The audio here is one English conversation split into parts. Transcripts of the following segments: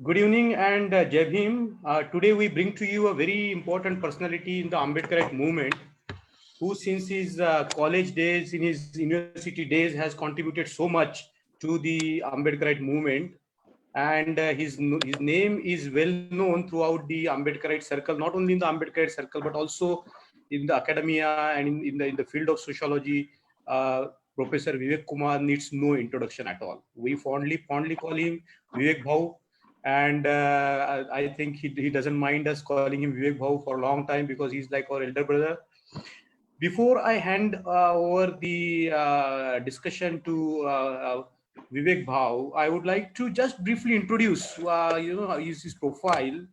Good evening and Jai Bhim. Today we bring to you a very important personality in the Ambedkarite movement who since his college days, in his university days has contributed so much to the Ambedkarite movement. And his name is well known throughout the Ambedkarite circle, not only in the Ambedkarite circle, but also in the academia and in the field of sociology. Professor Vivek Kumar needs no introduction at all. We fondly call him Vivek Bhau, and I think he doesn't mind us calling him Vivek Bhau for a long time because he's like our elder brother. Before I hand over the discussion to Vivek Bhau, I would like to just briefly introduce, his profile.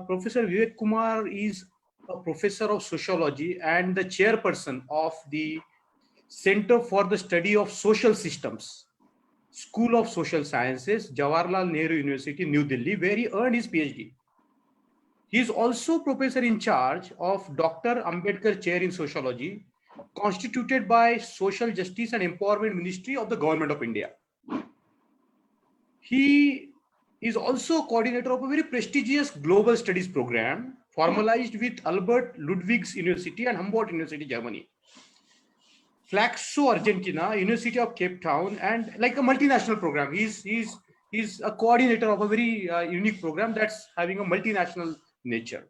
Professor Vivek Kumar is a professor of sociology and the chairperson of the Center for the Study of Social Systems, School of Social Sciences, Jawaharlal Nehru University, New Delhi, where he earned his PhD. He is also professor in charge of Dr. Ambedkar Chair in Sociology, constituted by Social Justice and Empowerment Ministry of the Government of India. He is also coordinator of a very prestigious global studies program formalized with Albert Ludwigs University and Humboldt University, Germany. Flaxo, Argentina, University of Cape Town, and like a multinational program. He's a coordinator of a very unique program that's having a multinational nature.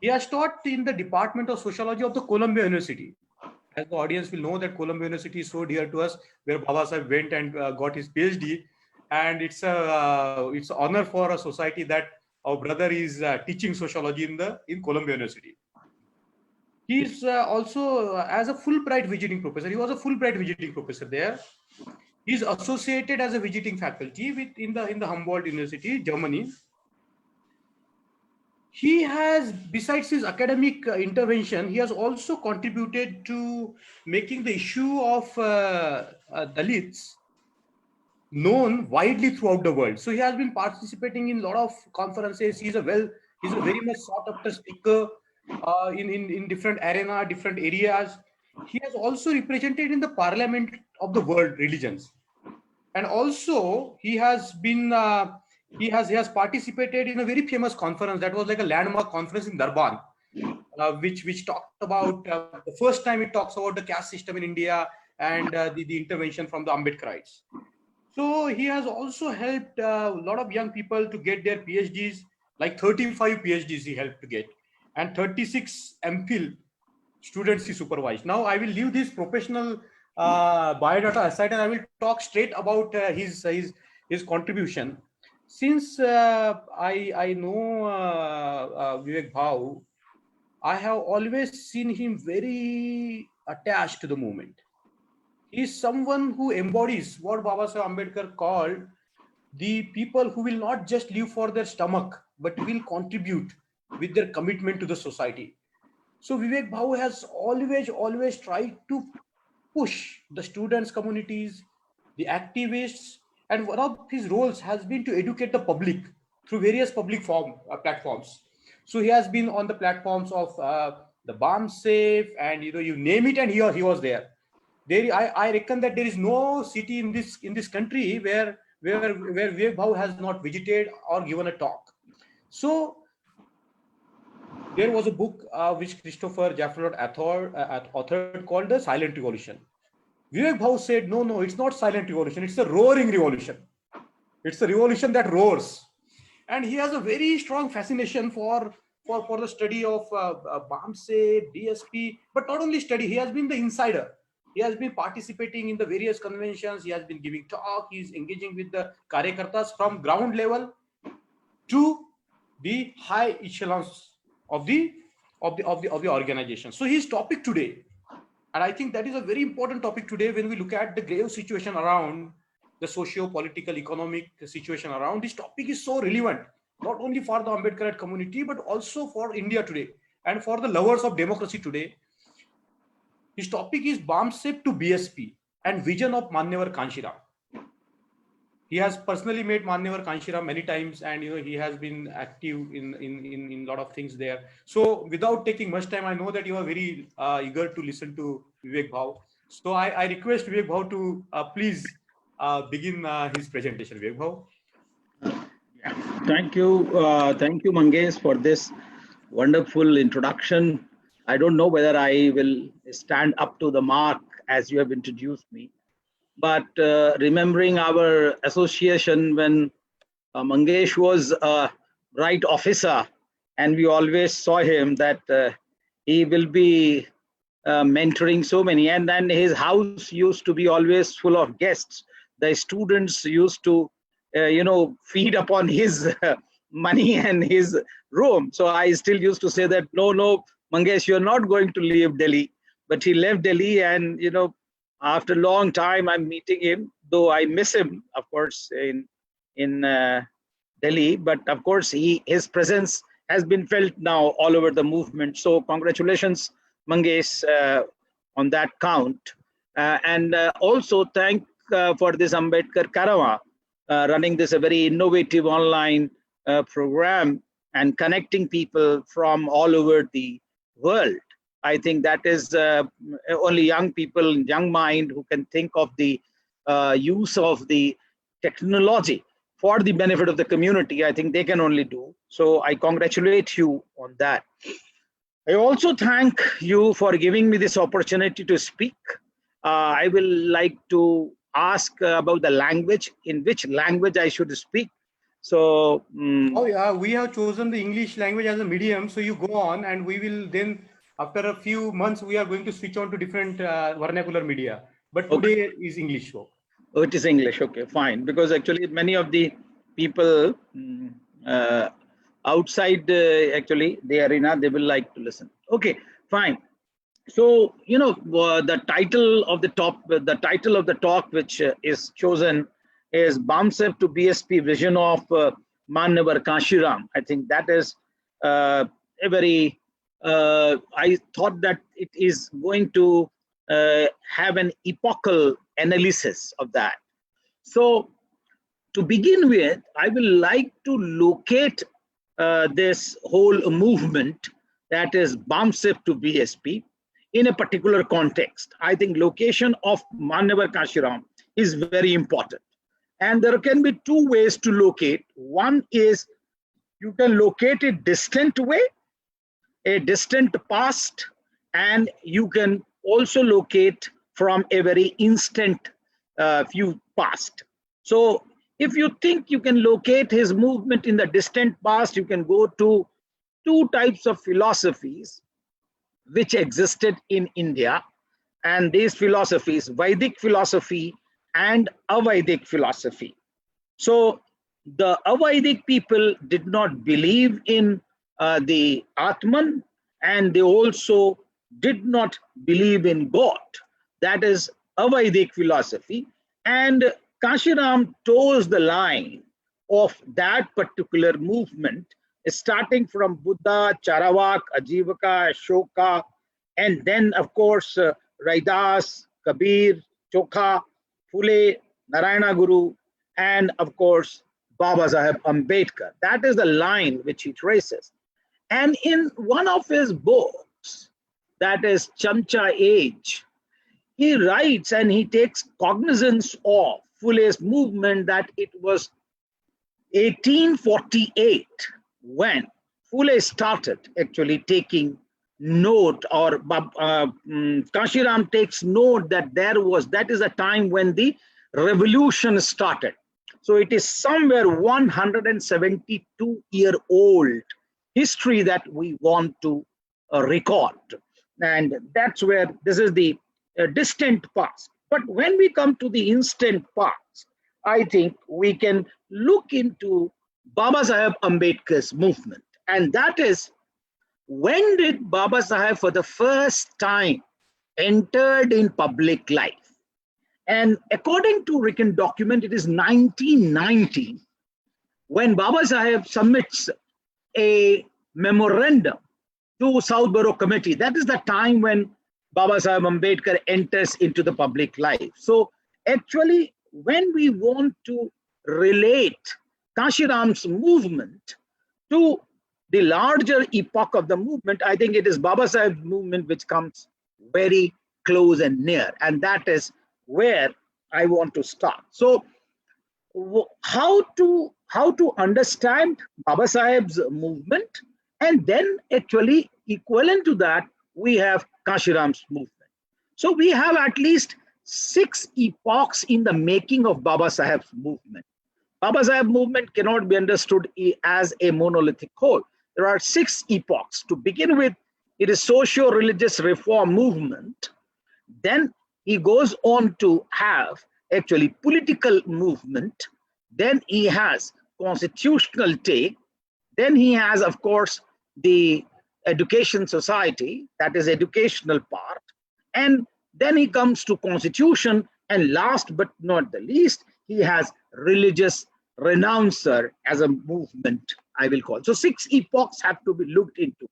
He has taught in the Department of Sociology of the Columbia University. As the audience will know that Columbia University is so dear to us, where Baba Saheb went and got his PhD. And it's an honor for a society that our brother is teaching sociology in Columbia University. He's also as a Fulbright visiting professor. He was a Fulbright visiting professor there. He's associated as a visiting faculty in the Humboldt University, Germany. He has, besides his academic intervention, he has also contributed to making the issue of Dalits known widely throughout the world. So he has been participating in a lot of conferences. He's a very much sought after speaker in different arena, different areas. He has also represented in the Parliament of the World Religions, and also he has been. He has participated in a very famous conference that was like a landmark conference in Durban, which talked about the first time it talks about the caste system in India and the intervention from the Ambedkarites. So he has also helped a lot of young people to get their PhDs, like 35 PhDs he helped to get, and 36 MPhil students he supervised. Now I will leave this professional biodata aside and I will talk straight about his contribution. Since I know Vivek Bhau, I have always seen him very attached to the movement. He is someone who embodies what Baba Saheb Ambedkar called the people who will not just live for their stomach, but will contribute with their commitment to the society. So Vivek Bhau has always tried to push the students' communities, the activists, and one of his roles has been to educate the public through various public platforms. So he has been on the platforms of the BAMCEF and you name it, and he was there. I reckon that there is no city in this country where Vivek Bhau has not visited or given a talk. So there was a book which Christopher Jaffrelot authored called The Silent Revolution. Vivek Bhau said, no, it's not silent revolution, it's a roaring revolution. It's a revolution that roars. And he has a very strong fascination for the study of BAMCEF, BSP, but not only study, he has been the insider. He has been participating in the various conventions, he has been giving talk, he's engaging with the Karyakartas from ground level to the high echelons of the organization. So his topic today, and I think that is a very important topic today when we look at the grave situation around the socio-political, economic situation around. This topic is so relevant, not only for the Ambedkarite community, but also for India today and for the lovers of democracy today. His topic is BAMCEF to BSP and vision of Manyawar Kashiram. He has personally met Manyawar Kashiram many times, and he has been active in a lot of things there. So without taking much time, I know that you are very eager to listen to Vivek Bhau. So I request Vivek Bhau to please begin his presentation. Vivek Bhau. Thank you, Mangesh, for this wonderful introduction. I don't know whether I will stand up to the mark as you have introduced me, but remembering our association when Mangesh was a right officer, and we always saw him that he will be mentoring so many, and then his house used to be always full of guests. The students used to, feed upon his money and his room. So I still used to say that no, Mangesh, you're not going to leave Delhi. But he left Delhi, and after a long time, I'm meeting him. Though I miss him, of course, in Delhi. But of course, his presence has been felt now all over the movement. So congratulations, Mangesh, on that count. And also thank for this Ambedkar Karava, running this a very innovative online program and connecting people from all over the world. I think that is only young people, young mind who can think of the use of the technology for the benefit of the community. I think they can only do. So I congratulate you on that. I also thank you for giving me this opportunity to speak. I will like to ask about the language, in which language I should speak. So, we have chosen the English language as a medium. So you go on, and we will then, after a few months, we are going to switch on to different vernacular media. But today is English. So. Oh, it is English. Okay, fine. Because actually, many of the people outside actually the arena, they will like to listen. Okay, fine. So the title of the talk which is chosen is BAMCEF to BSP vision of Manyawar Kashiram. I think that is a very. I thought that it is going to have an epochal analysis of that. So to begin with, I will like to locate this whole movement, that is BAMCEF to BSP, in a particular context. I think location of Manyawar Kashiram is very important. And there can be two ways to locate. One is you can locate a distant way, a distant past, and you can also locate from a very instant view past. So if you think you can locate his movement in the distant past, you can go to two types of philosophies which existed in India. And these philosophies, Vedic philosophy and Avedic philosophy. So the Avedic people did not believe in the Atman, and they also did not believe in God. That is Avedic philosophy. And Kashiram toes the line of that particular movement, starting from Buddha, Charavak, Ajivaka, Ashoka, and then, of course, Raidas, Kabir, Chokha, Phule, Narayana Guru, and, of course, Baba Saheb Ambedkar. That is the line which he traces. And in one of his books, that is Chamcha Age, he writes and he takes cognizance of Phule's movement, that it was 1848 when Phule started actually taking note, or Kashiram takes note that that is a time when the revolution started. So it is somewhere 172-year-old history that we want to record. And that's where this is the distant past. But when we come to the instant past, I think we can look into Baba Saheb Ambedkar's movement. And that is, when did Baba Saheb for the first time entered in public life? And according to written document, it is 1990 when Baba Saheb submits a memorandum to South Borough Committee. That is the time when Baba Saheb Ambedkar enters into the public life. So actually, when we want to relate Kashiram's movement to the larger epoch of the movement, I think it is Baba Saheb's movement which comes very close and near. And that is where I want to start. So how to how to understand Baba Saheb's movement, and then actually equivalent to that, we have Kashiram's movement. So we have at least 6 epochs in the making of Baba Saheb's movement. Baba Saheb movement cannot be understood as a monolithic whole. There are 6 epochs. To begin with, it is socio-religious reform movement. Then he goes on to have actually political movement. Then he has constitutional take. Then he has, of course, the education society, that is educational part. And then he comes to constitution. And last but not the least, he has religious renouncer as a movement, I will call. So 6 epochs have to be looked into.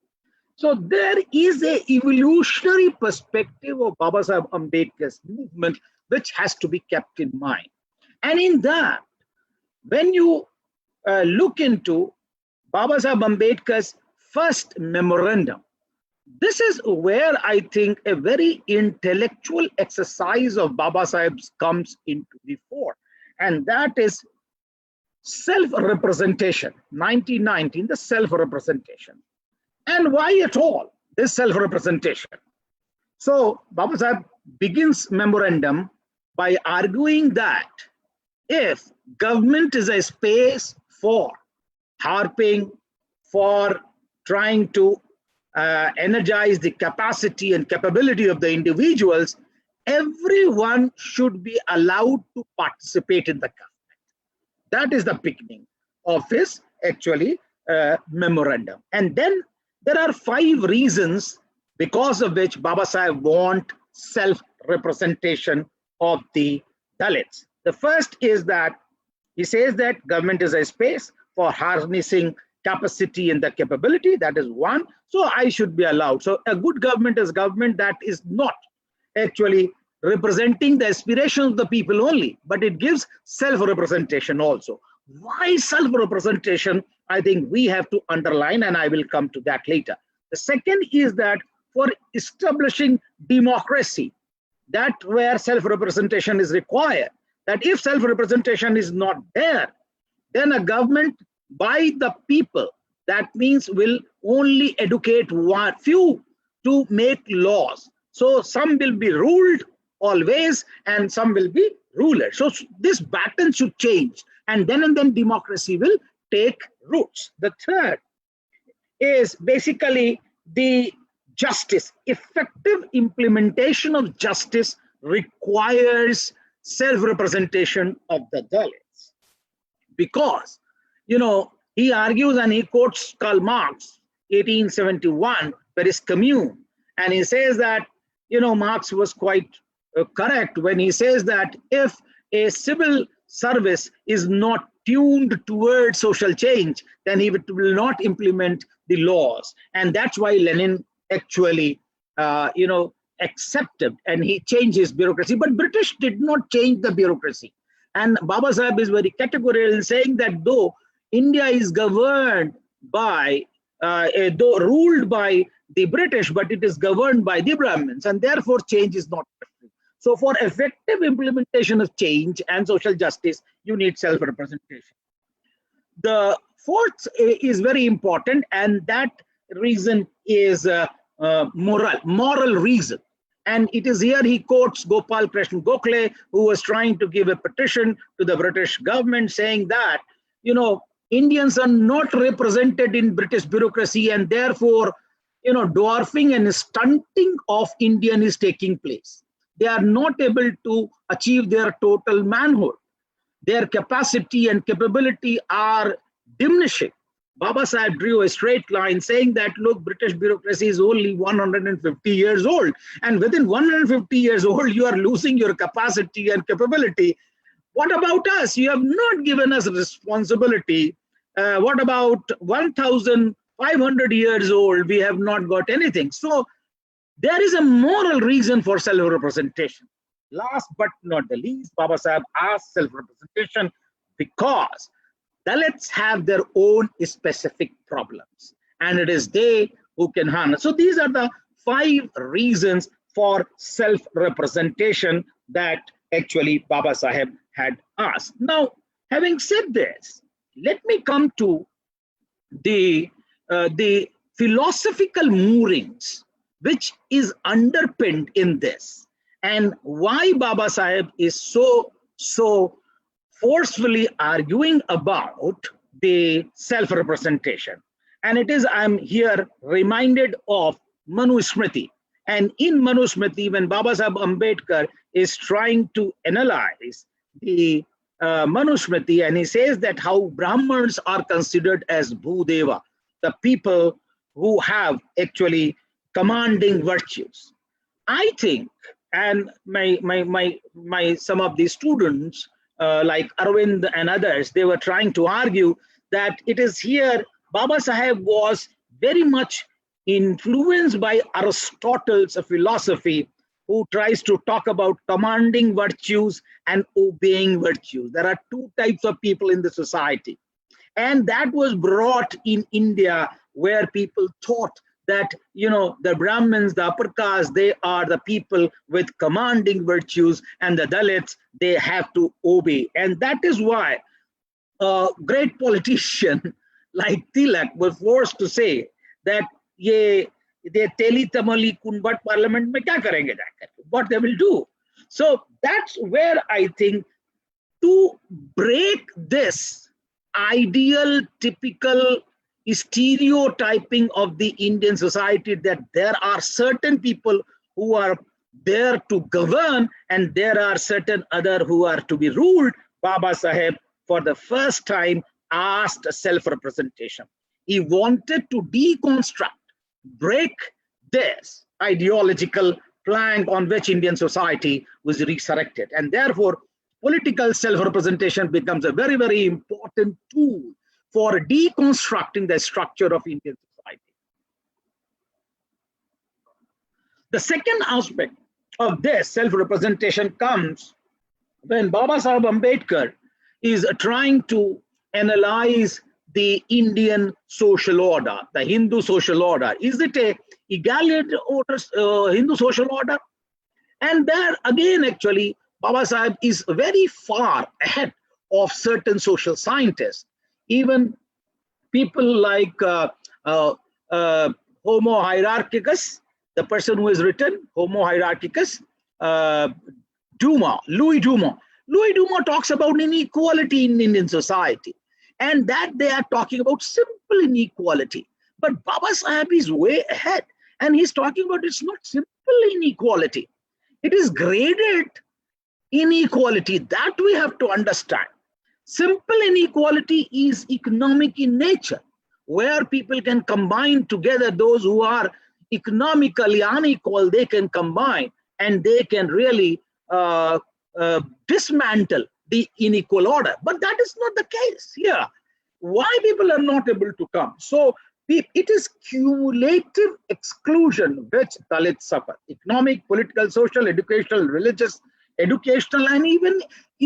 So there is a evolutionary perspective of Baba Saheb Ambedkar's movement, which has to be kept in mind. And in that, when you look into Baba Saheb Ambedkar's first memorandum, this is where I think a very intellectual exercise of Baba Saheb's comes into the fore. And that is self-representation, 1919, the self-representation. And why at all this self-representation? So Baba Saheb begins memorandum by arguing that if government is a space for harping, for trying to energize the capacity and capability of the individuals, everyone should be allowed to participate in the government. That is the beginning of his actually memorandum. And then there are 5 reasons because of which Baba Saheb want self-representation of the Dalits. The first is that he says that government is a space for harnessing capacity and the capability. That is one. So I should be allowed. So a good government is government that is not actually representing the aspirations of the people only, but it gives self-representation also. Why self-representation? I think we have to underline, and I will come to that later. The second is that for establishing democracy, that where self-representation is required, that if self-representation is not there, then a government by the people, that means will only educate few to make laws. So some will be ruled always and some will be rulers. So this pattern should change, and then democracy will take roots. The third is basically the justice. Effective implementation of justice requires self-representation of the Dalits, because he argues and he quotes Karl Marx, 1871, Paris Commune, and he says that Marx was quite correct when he says that if a civil service is not tuned towards social change, then he will not implement the laws. And that's why Lenin actually accepted and he changed his bureaucracy. But British did not change the bureaucracy. And Baba Saheb is very categorical in saying that though India is governed by, though ruled by the British, but it is governed by the Brahmins, and therefore change is not necessary. So for effective implementation of change and social justice, you need self-representation. The fourth is very important, and that reason is moral reason. And it is here he quotes Gopal Krishna Gokhale, who was trying to give a petition to the British government saying that, Indians are not represented in British bureaucracy, and therefore, dwarfing and stunting of Indian is taking place. They are not able to achieve their total manhood. Their capacity and capability are diminishing. Baba Saheb drew a straight line saying that, look, British bureaucracy is only 150 years old. And within 150 years old, you are losing your capacity and capability. What about us? You have not given us responsibility. What about 1,500 years old? We have not got anything. So there is a moral reason for self-representation. Last but not the least, Baba Saheb asked self-representation because Dalits have their own specific problems, and it is they who can harness. So these are the 5 reasons for self-representation that actually Baba Saheb had asked. Now, having said this, let me come to the philosophical moorings which is underpinned in this, and why Baba Saheb is so forcefully arguing about the self-representation. And it is, I'm here reminded of Manu Smriti. And in Manu Smriti, when Baba Saheb Ambedkar is trying to analyze the Manu Smriti, and he says that how Brahmins are considered as Bhudeva, the people who have actually commanding virtues. I think, and my some of the students like Arvind and others, they were trying to argue that it is here Baba Saheb was very much influenced by Aristotle's philosophy, who tries to talk about commanding virtues and obeying virtues. There are two types of people in the society. And that was brought in India, where people thought that, you know, the Brahmins, the upper caste, they are the people with commanding virtues, and the Dalits, they have to obey. And that is why a great politician like Tilak was forced to say that ye Teli Tamali Kunbat Parliament mein kya karenge jaakar, what they will do. So that's where I think, to break this ideal, typical stereotyping of the Indian society, that there are certain people who are there to govern and there are certain other who are to be ruled, Baba Saheb for the first time asked self-representation. He wanted to deconstruct, break this ideological plank on which Indian society was resurrected. And therefore, political self-representation becomes a very, very important tool for deconstructing the structure of Indian society. The second aspect of this self-representation comes when Baba Saheb Ambedkar is trying to analyze the Indian social order, the Hindu social order. Is it a egalitarian order, Hindu social order? And there again, actually, Baba Saheb is very far ahead of certain social scientists. Even people like Homo hierarchicus, the person who has written Homo hierarchicus, Louis Dumont. Louis Dumont talks about inequality in Indian society, and that they are talking about simple inequality. But Baba Saheb is way ahead, and he's talking about it's not simple inequality. It is graded inequality that we have to understand. Simple inequality is economic in nature, where people can combine together. Those who are economically unequal, they can combine and they can really dismantle the unequal order. But that is not the case here. Why people are not able to come? So it is cumulative exclusion which Dalits suffer. Economic, political, social, educational, religious, educational, and even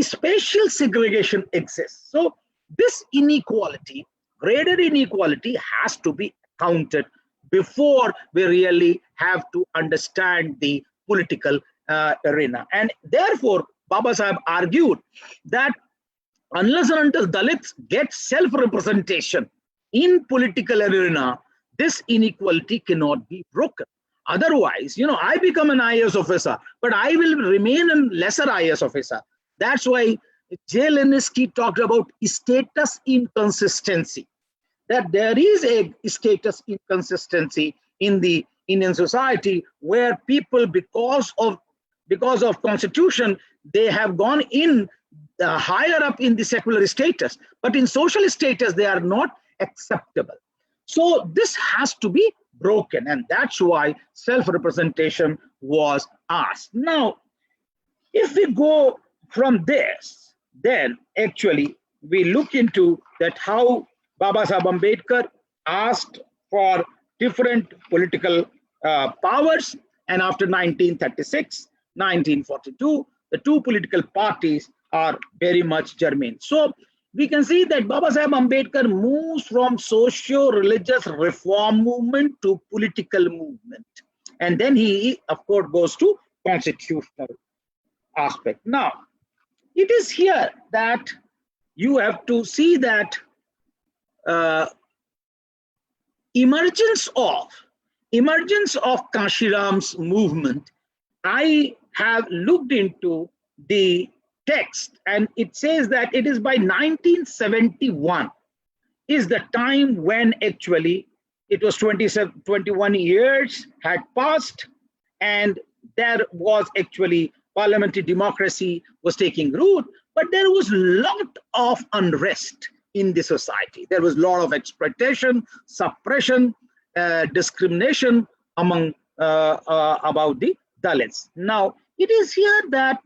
spatial segregation exists. So this inequality, graded inequality, has to be counted before we really have to understand the political arena. And therefore, Baba Saheb argued that unless and until Dalits get self-representation in political arena, this inequality cannot be broken. Otherwise, you know, I become an IAS officer, but I will remain a lesser IAS officer. That's why J. Leninsky talked about status inconsistency, that there is a status inconsistency in the Indian society where people, because of constitution, they have gone in higher up in the secular status, but in social status, they are not acceptable. So this has to be broken, and that's why self-representation was asked. Now, if we go from this, then actually we look into that how Baba Saheb Ambedkar asked for different political powers, and after 1936, 1942, the two political parties are very much germane. So we can see that Baba Saheb Ambedkar moves from socio-religious reform movement to political movement. And then he, of course, goes to constitutional aspect. Now, it is here that you have to see that emergence of Kashiram's movement, I have looked into the text, and it says that it is by 1971 is the time when actually it was 21 years had passed, and there was actually parliamentary democracy was taking root, but there was a lot of unrest in the society. There was a lot of exploitation, suppression, discrimination among about the Dalits. Now, it is here that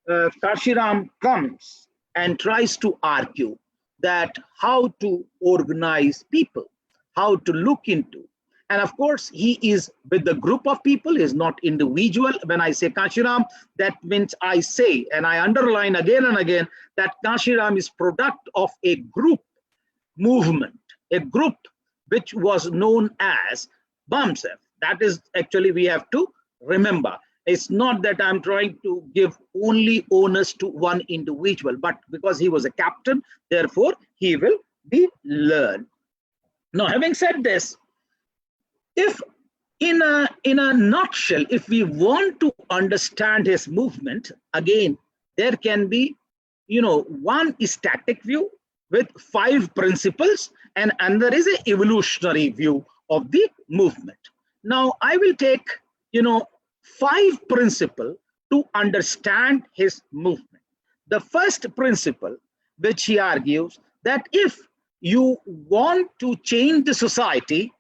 Kashiram comes and tries to argue that how to organize people, how to look into. And of course, he is with the group of people, is not individual. When I say Kashiram, that means I say, and I underline again and again, that Kashiram is product of a group movement, a group which was known as BAMCEF. That is actually, we have to remember. It's not that I'm trying to give only onus to one individual, but because he was a captain, therefore he will be learned. Now, having said this, if in a nutshell, if we want to understand his movement, again, there can be, one static view with 5 principles, and there is an evolutionary view of the movement. Now, I will take, 5 principles to understand his movement. The first principle, which he argues, that if you want to change the society,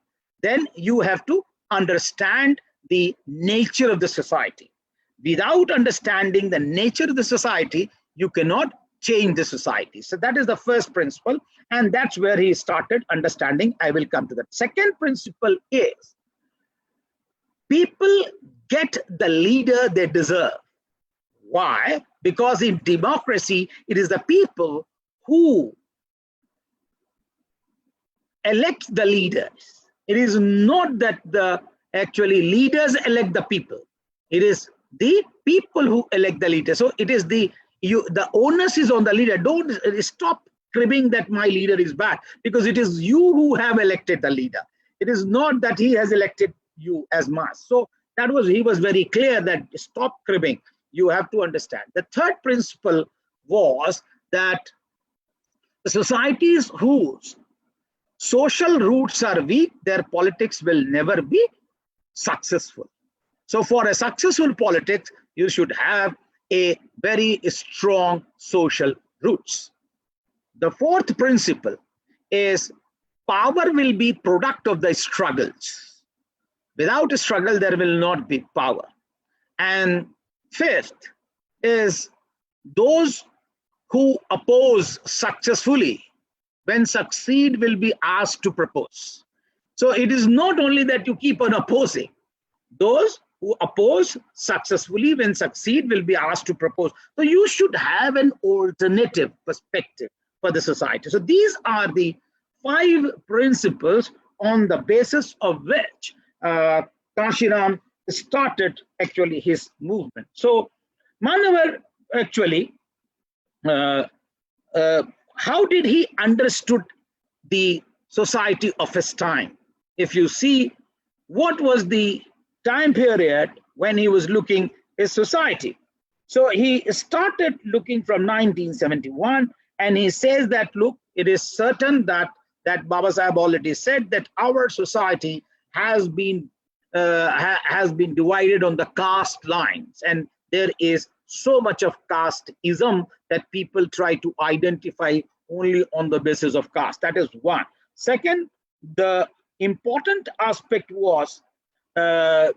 then you have to understand the nature of the society. Without understanding the nature of the society, you cannot change the society. So that is the first principle, and that's where he started understanding. I will come to that. Second principle is people get the leader they deserve. Why? Because in democracy, it is the people who elect the leaders. It is not that the actually leaders elect the people. It is the people who elect the leader. So it is the onus is on the leader. Don't stop cribbing that my leader is bad, because it is you who have elected the leader. It is not that he has elected you as mass. So he was very clear that stop cribbing. You have to understand. The third principle was that societies whose social roots are weak, their politics will never be successful. So for a successful politics, you should have a very strong social roots. The fourth principle is power will be product of the struggles. Without a struggle, there will not be power. And fifth is those who oppose successfully, when succeed, will be asked to propose. So it is not only that you keep on opposing. Those who oppose successfully, when succeed, will be asked to propose. So you should have an alternative perspective for the society. So these are the 5 principles on the basis of which Kashiram started actually his movement. So Manyawar actually, how did he understood the society of his time? If you see, what was the time period when he was looking his society? So he started looking from 1971, and he says that, look, it is certain that Baba Saheb already said that our society has been divided on the caste lines, and there is so much of casteism that people try to identify only on the basis of caste. That is one. Second, the important aspect was that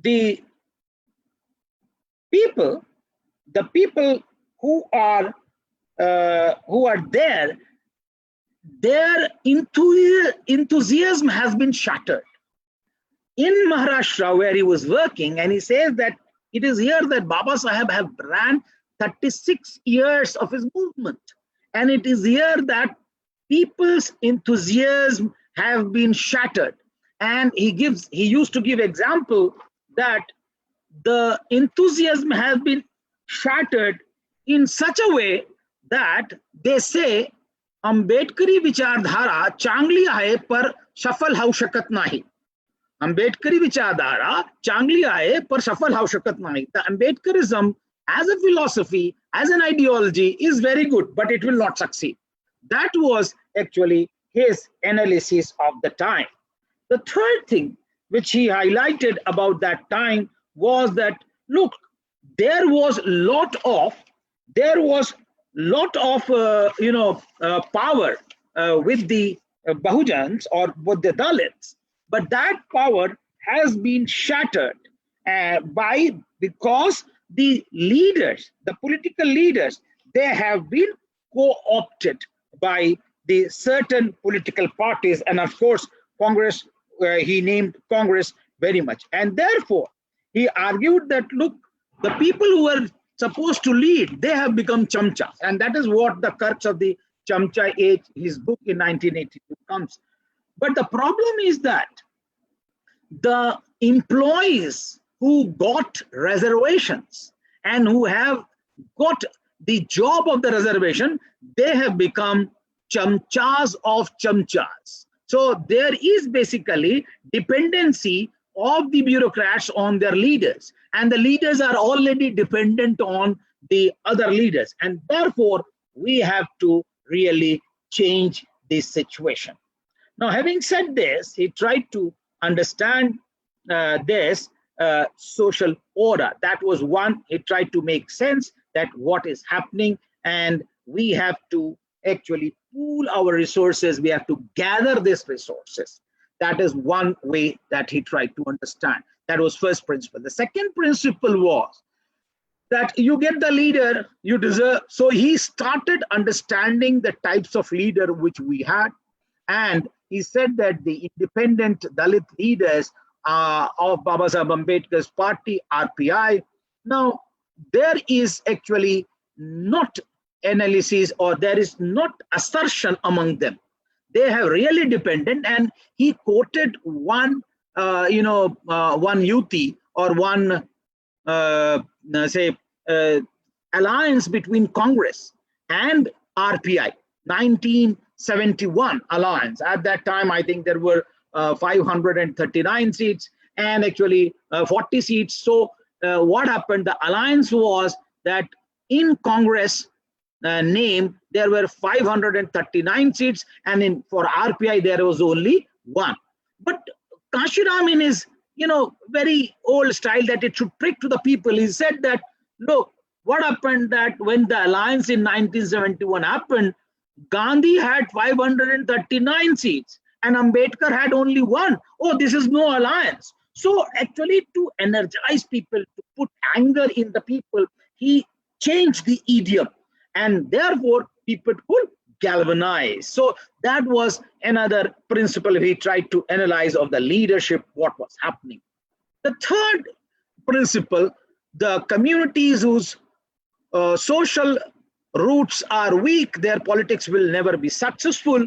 the people who are there, their enthusiasm has been shattered. In Maharashtra, where he was working, and he says that it is here that Baba Saheb have ran 36 years of his movement, and it is here that people's enthusiasm have been shattered. And he used to give example that the enthusiasm has been shattered in such a way that they say आंबेडकरी विचारधारा चांगली आहे पर सफल होऊ शकत नाही. आंबेडकरी विचारधारा चांगली आहे पर सफल होऊ शकत नाही. The Ambedkarism as a philosophy, as an ideology is very good, but it will not succeed. That was actually his analysis of the time. The third thing which he highlighted about that time was that, look, there was lot of power with the Bahujans or with the Dalits, but that power has been shattered because the leaders, the political leaders, they have been co-opted by the certain political parties, and of course Congress, he named Congress very much, and therefore he argued that, look, the people who were supposed to lead, they have become chamchas, and that is what the crux of the Chamcha age, his book in 1982 comes. But the problem is that the employees who got reservations and who have got the job of the reservation, they have become chamchas of chamchas. So there is basically dependency of the bureaucrats on their leaders, and the leaders are already dependent on the other leaders, and therefore we have to really change this situation. Now, having said this, he tried to understand this social order. That was one. He tried to make sense that what is happening, and we have to actually pool our resources. We have to gather these resources. That is one way that he tried to understand. That was first principle. The second principle was that you get the leader you deserve. So he started understanding the types of leader which we had, and he said that the independent Dalit leaders of Baba Saheb Ambedkar's party, RPI. Now, there is actually not analysis, or there is not assertion among them. They have really dependent, and he quoted one, one yuti or one, alliance between Congress and RPI, 1971 alliance. At that time, I think there were 539 seats and actually 40 seats. So what happened? The alliance was that in Congress name, there were 539 seats, and for RPI, there was only one. But Kashiram, in his very old style that it should prick to the people, he said that, look, what happened that when the alliance in 1971 happened, Gandhi had 539 seats and Ambedkar had only one. Oh, this is no alliance. So actually, to energize people, to put anger in the people, he changed the idiom, and therefore people could galvanize. So that was another principle he tried to analyze of the leadership, what was happening. The third principle, the communities whose social roots are weak, their politics will never be successful.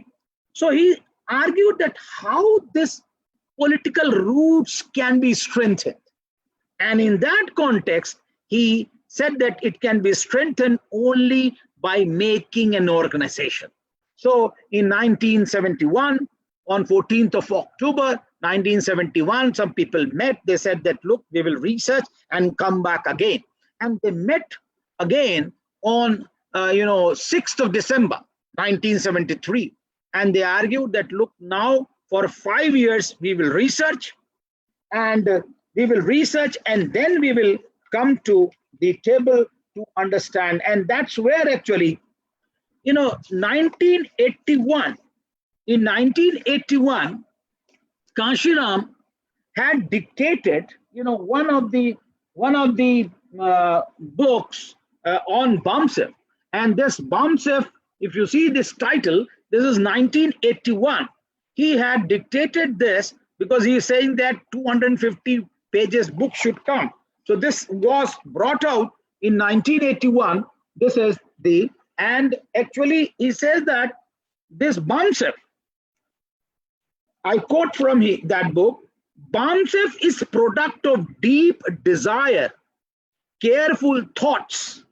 So he argued that how this political roots can be strengthened. And in that context, he said that it can be strengthened only by making an organization. So in 1971, on 14th of October, 1971, some people met. They said that, look, we will research and come back again. And they met again on 6th of December, 1973. And they argued that, look, now for 5 years, we will research, and then we will come to the table to understand. And that's where actually, in 1981, Kashiram had dictated, one of the books on BAMCEF. And this BAMCEF, if you see this title, this is 1981. He had dictated this because he is saying that 250 pages book should come. So this was brought out in 1981. This is and actually he says that this BAMCEF, I quote from that book, BAMCEF is product of deep desire, careful thoughts,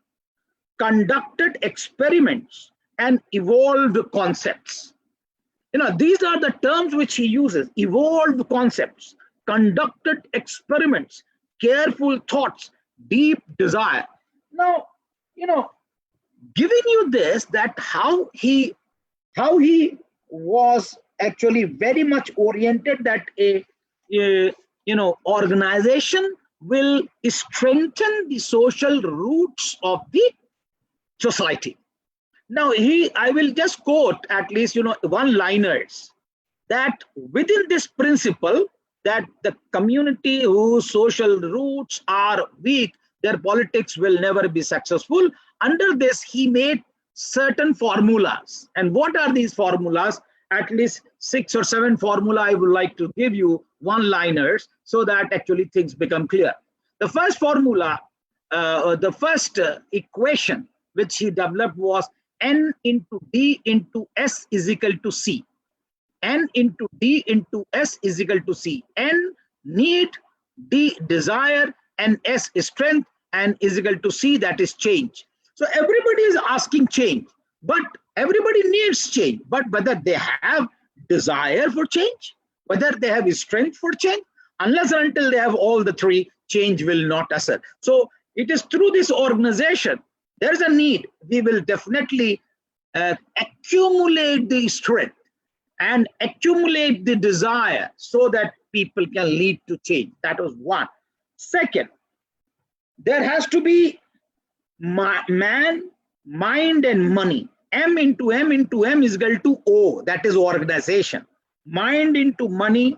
conducted experiments, and evolved concepts. These are the terms which he uses: evolved concepts, conducted experiments, careful thoughts, deep desire. Now, giving you this, that how he was actually very much oriented that a organization will strengthen the social roots of the society. Now, I will just quote at least, one-liners, that within this principle, that the community whose social roots are weak, their politics will never be successful. Under this, he made certain formulas. And what are these formulas? At least 6 or 7 formula I would like to give you, one-liners, so that actually things become clear. The first formula, the first equation which he developed was N into D into S is equal to C. N into D into S is equal to C. N, need, D, desire, and S is strength, and is equal to C, that is change. So everybody is asking change, but everybody needs change. But whether they have desire for change, whether they have strength for change, unless and until they have all the three, change will not occur. So it is through this organization, there is a need. We will definitely accumulate the strength and accumulate the desire so that people can lead to change. That was one. Second, there has to be man, mind, and money. M into M into M is equal to O, that is organization. Mind into money,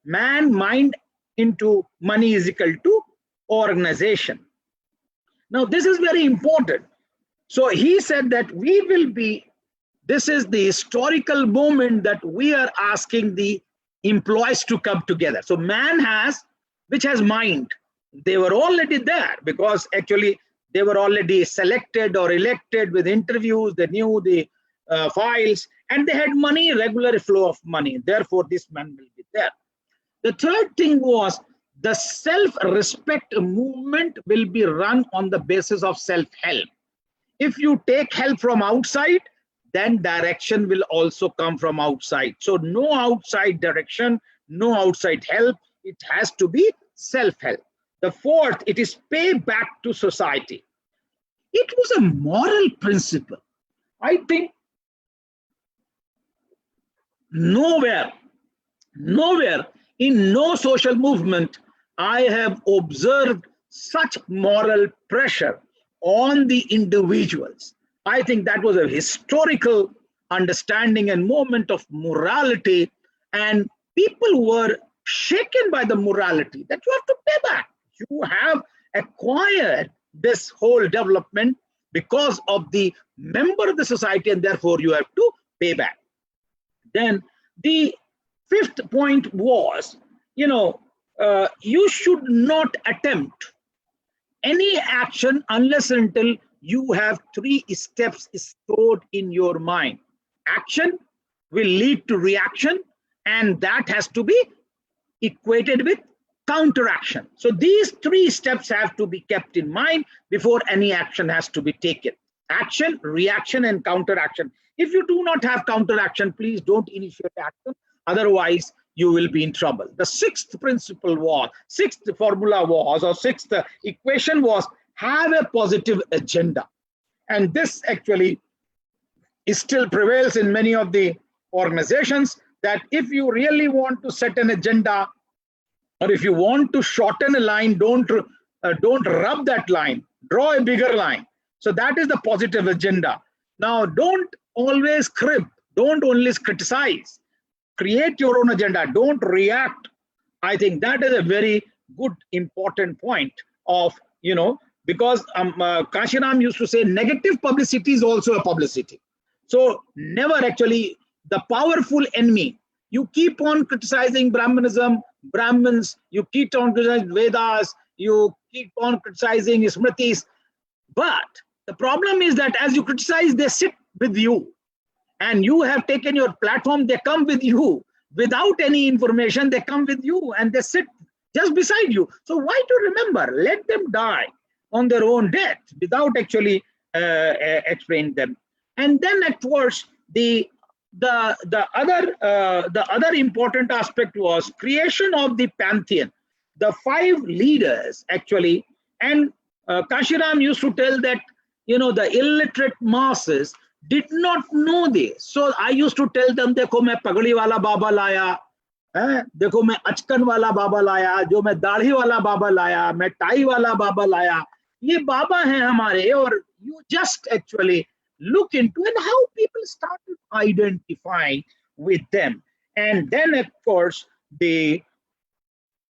man, mind into money is equal to organization. Now, this is very important. So he said that we will be, this is the historical moment that we are asking the employees to come together. So man has, which has mind. They were already there because actually they were already selected or elected with interviews. They knew the files, and they had money, regular flow of money. Therefore, this man will be there. The third thing was the self-respect movement will be run on the basis of self-help. If you take help from outside, then direction will also come from outside. So no outside direction, no outside help. It has to be self-help. The fourth, it is pay back to society. It was a moral principle. I think nowhere in no social movement I have observed such moral pressure on the individuals. I think that was a historical understanding and moment of morality, and people were shaken by the morality that you have to pay back. You have acquired this whole development because of the member of the society, and therefore you have to pay back. Then the fifth point was, you should not attempt any action unless until you have 3 steps stored in your mind. Action will lead to reaction, and that has to be equated with counteraction. So these 3 steps have to be kept in mind before any action has to be taken. Action, reaction, and counteraction. If you do not have counteraction, please don't initiate action. Otherwise, you will be in trouble. The sixth principle was, sixth formula was, or sixth equation was, have a positive agenda. And this actually still prevails in many of the organizations, that if you really want to set an agenda, or if you want to shorten a line, don't rub that line, draw a bigger line. So that is the positive agenda. Now, don't always crib, don't only criticize, create your own agenda, don't react. I think that is a very good, important point of, because Kashiram used to say negative publicity is also a publicity. So never actually, the powerful enemy, you keep on criticizing Brahmanism, Brahmins, you keep on criticizing Vedas, you keep on criticizing Smritis. But the problem is that as you criticize, they sit with you. And you have taken your platform, they come with you. without any information, they come with you and they sit just beside you. So why to remember? Let them die on their own death without actually explaining them. And then, of course, the other important aspect was creation of the Pantheon. The 5 leaders actually, and Kashiram used to tell that, you know, the illiterate masses did not know this. So I used to tell them, देखो मैं पगड़ी वाला बाबा लाया, देखो मैं अचकन वाला बाबा लाया, जो मैं दाढ़ी वाला बाबा लाया, मैं टाई वाला बाबा लाया, ये बाबा हैं हमारे. और you just actually look into and how people started identifying with them. And then, of course, the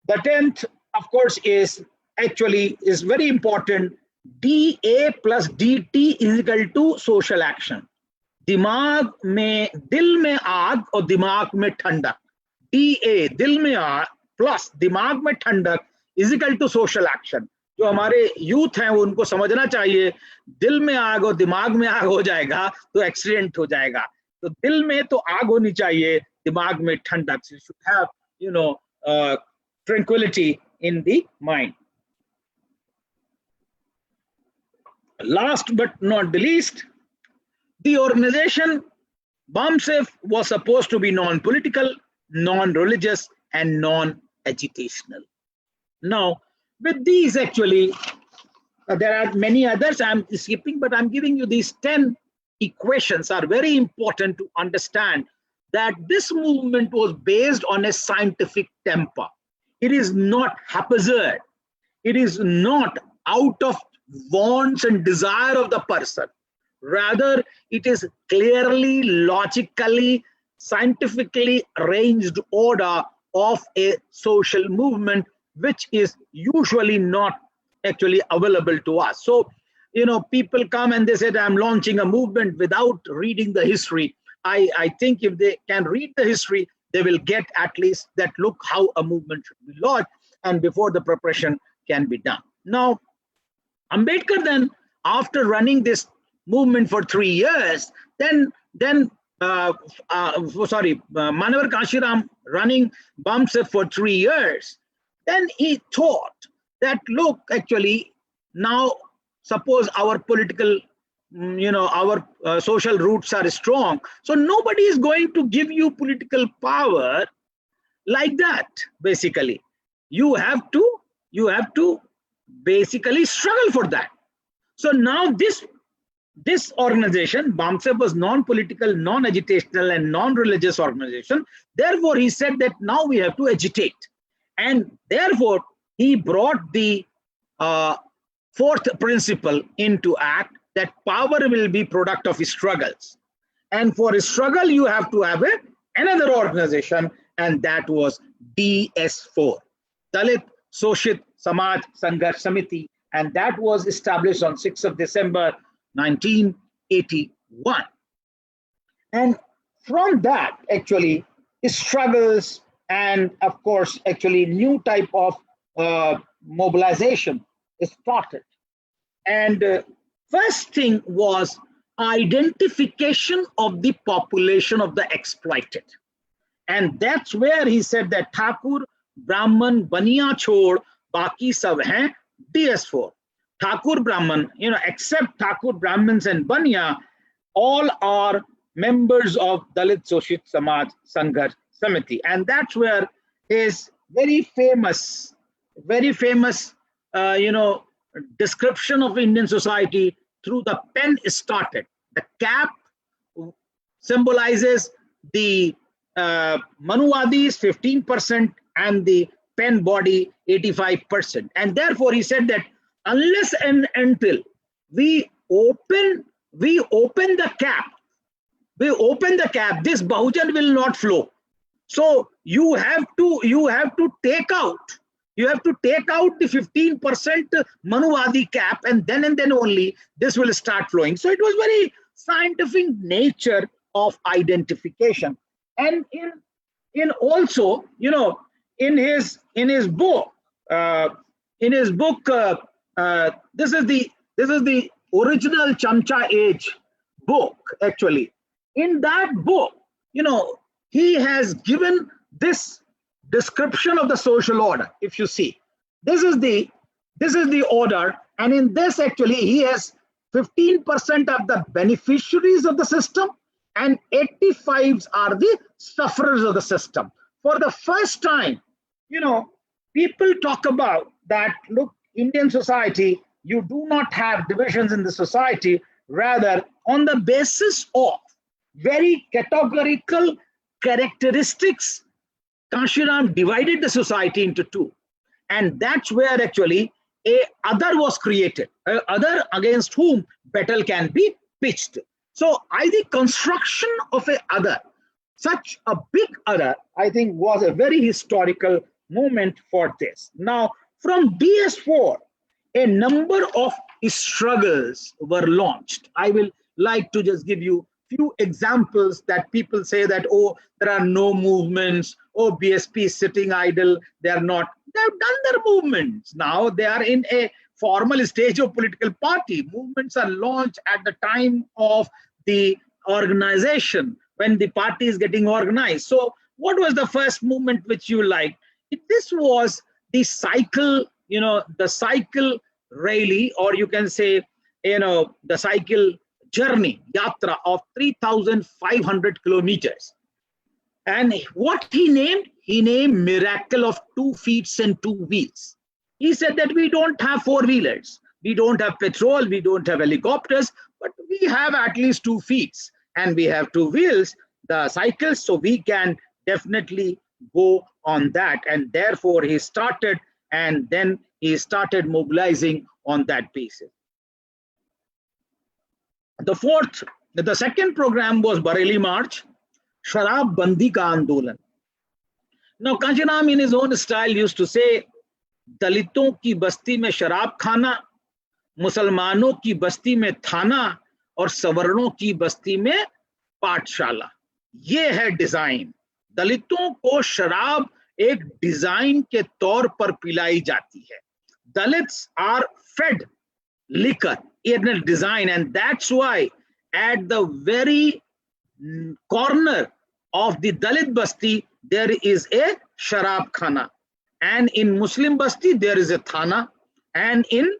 10th, of course, is very important. DA plus DT is equal to social action. दिमाग में, दिल में आग और दिमाग में ठंडक. DA, दिल में आग प्लस दिमाग में ठंडक is equal to social action. जो हमारे यूथ हैं वो उनको समझना चाहिए, दिल में आग और दिमाग में आग हो जाएगा तो एक्सीडेंट हो जाएगा. तो दिल में तो आग होनी चाहिए, दिमाग में ठंडक. You should have, you know, tranquility in the mind. Last but not the least, the organization BAMCEF was supposed to be non-political, non-religious, and non-agitational. Now, with these actually, there are many others I'm skipping, but I'm giving you these 10 equations are very important to understand that this movement was based on a scientific temper. It is not haphazard. It is not out of wants and desire of the person. Rather, it is clearly, logically, scientifically arranged order of a social movement, which is usually not actually available to us. So, you know, people come and they said, I'm launching a movement without reading the history. I think if they can read the history, they will get at least that look how a movement should be launched and before the preparation can be done. Now, Ambedkar then, after running this movement for 3 years, Manyawar Kashiram running BAMCEF for 3 years, then he thought that, look, actually, now suppose our political, you know, our social roots are strong. So nobody is going to give you political power like that, basically. You have to basically struggle for that. So now this organization, BAMCEF, was non-political, non-agitational, and non-religious organization. Therefore, he said that now we have to agitate. And therefore, he brought the 4th principle into act, that power will be product of struggles. And for a struggle, you have to have another organization, and that was DS4, Dalit Soshit Samaj Sangharsh Samiti, and that was established on 6th of December 1981. And from that, actually, struggles and, of course, actually new type of mobilization started. And first thing was identification of the population of the exploited. And that's where he said that Thakur, Brahman, Baniya chhod, baki sab hain DS4. Thakur Brahman, you know, except Thakur Brahmins and Baniya, all are members of Dalit Soshit Samaj Sangharsh Samiti. And that's where his very famous, you know, description of Indian society through the pen started. The cap symbolizes the Manuwadis 15% and the pen body 85%. And therefore he said that unless and until we open the cap, this Bahujan will not flow. So you have to take out the 15% Manuwadi cap, and then only this will start flowing. So it was very scientific nature of identification. And in also, you know, in his book, this is the original Chamcha Age book, actually. In that book, you know, he has given this description of the social order. If you see, this is the order, and in this actually he has 15% of the beneficiaries of the system and 85 are the sufferers of the system. For the first time, people talk about that, look, Indian society, you do not have divisions in the society, rather on the basis of very categorical characteristics, Kashiram divided the society into two. And that's where actually a other was created, a other against whom battle can be pitched. So I think construction of a other, such a big other, I think was a very historical moment for this. Now, from BS4, a number of struggles were launched. I will like to just give you few examples that people say that, oh, there are no movements, oh, BSP is sitting idle, they are not. They have done their movements. Now they are in a formal stage of political party. Movements are launched at the time of the organization, when the party is getting organized. So what was the first movement which you liked? This was the cycle, the cycle rally, or you can say, the cycle journey, yatra of 3,500 kilometers. And what he named Miracle of 2 Feet and 2 Wheels. He said that we don't have 4-wheelers, we don't have petrol, we don't have helicopters, but we have at least 2 feet and we have 2 wheels, the cycles, so we can definitely go on that. And therefore he started, and then he started mobilizing on that basis. The second program was Bareilly March, Sharab Bandi Ka Andolan. Now Kashiram in his own style used to say, दलितों की बस्ती में शराब खाना, मुसलमानों की बस्ती में थाना और सवर्णों की बस्ती में पाठशाला. ये है डिजाइन. दलितों को शराब एक डिजाइन के तौर पर पिलाई जाती है. Dalits are fed liquor in a design, and that's why at the very corner of the Dalit Basti there is a Sharab Khana, and in Muslim Basti there is a Thana, and in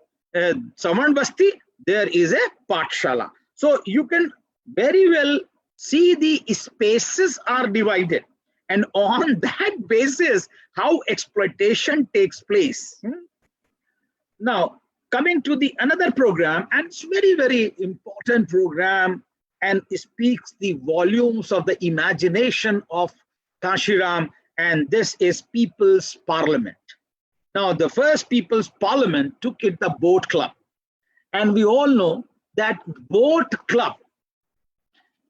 Saman Basti there is a Patshala. So you can very well see the spaces are divided, and on that basis how exploitation takes place. Now coming to the another program, and it's very, very important program, and speaks the volumes of the imagination of Kashiram, and this is People's Parliament. Now the first People's Parliament took it the Boat Club, and we all know that Boat Club,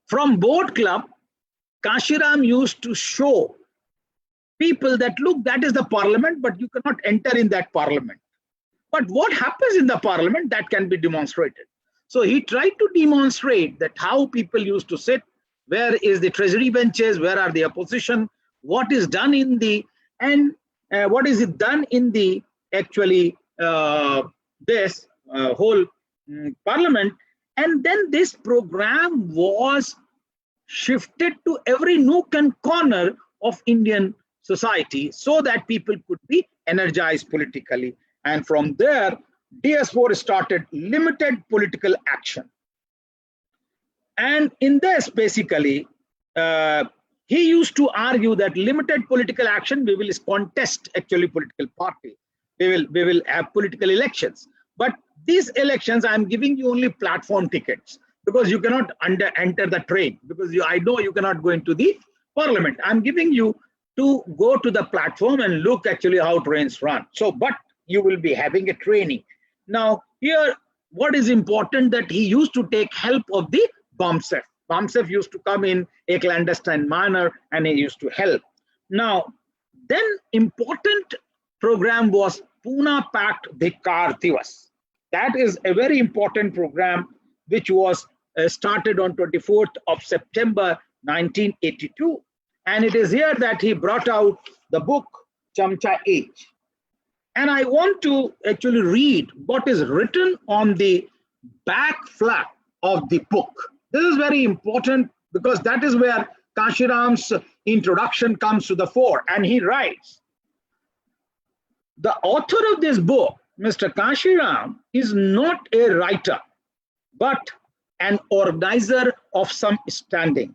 from Boat Club, Kashiram used to show people that, look, that is the parliament, but you cannot enter in that parliament. But what happens in the parliament, that can be demonstrated. So he tried to demonstrate that how people used to sit, where is the treasury benches, where are the opposition, what is done in the, and what is it done in the actually this whole parliament. And then this program was shifted to every nook and corner of Indian society so that people could be energized politically. And from there, DS4 started limited political action. And in this, basically, he used to argue that limited political action, we will contest actually political party. We will have political elections. But these elections, I'm giving you only platform tickets, because you cannot enter the train, because I know you cannot go into the parliament. I'm giving you to go to the platform and look actually how trains run. So, but you will be having a training. Now here, what is important, that he used to take help of the BAMCEF. BAMCEF used to come in a clandestine manner and he used to help. Now, then important program was Pune Pact Dhikkar Divas. That is a very important program which was started on 24th of September 1982. And it is here that he brought out the book Chamcha Age. And I want to actually read what is written on the back flap of the book. This is very important, because that is where Kashiram's introduction comes to the fore, and he writes, the author of this book, Mr. Kashiram, is not a writer, but an organizer of some standing.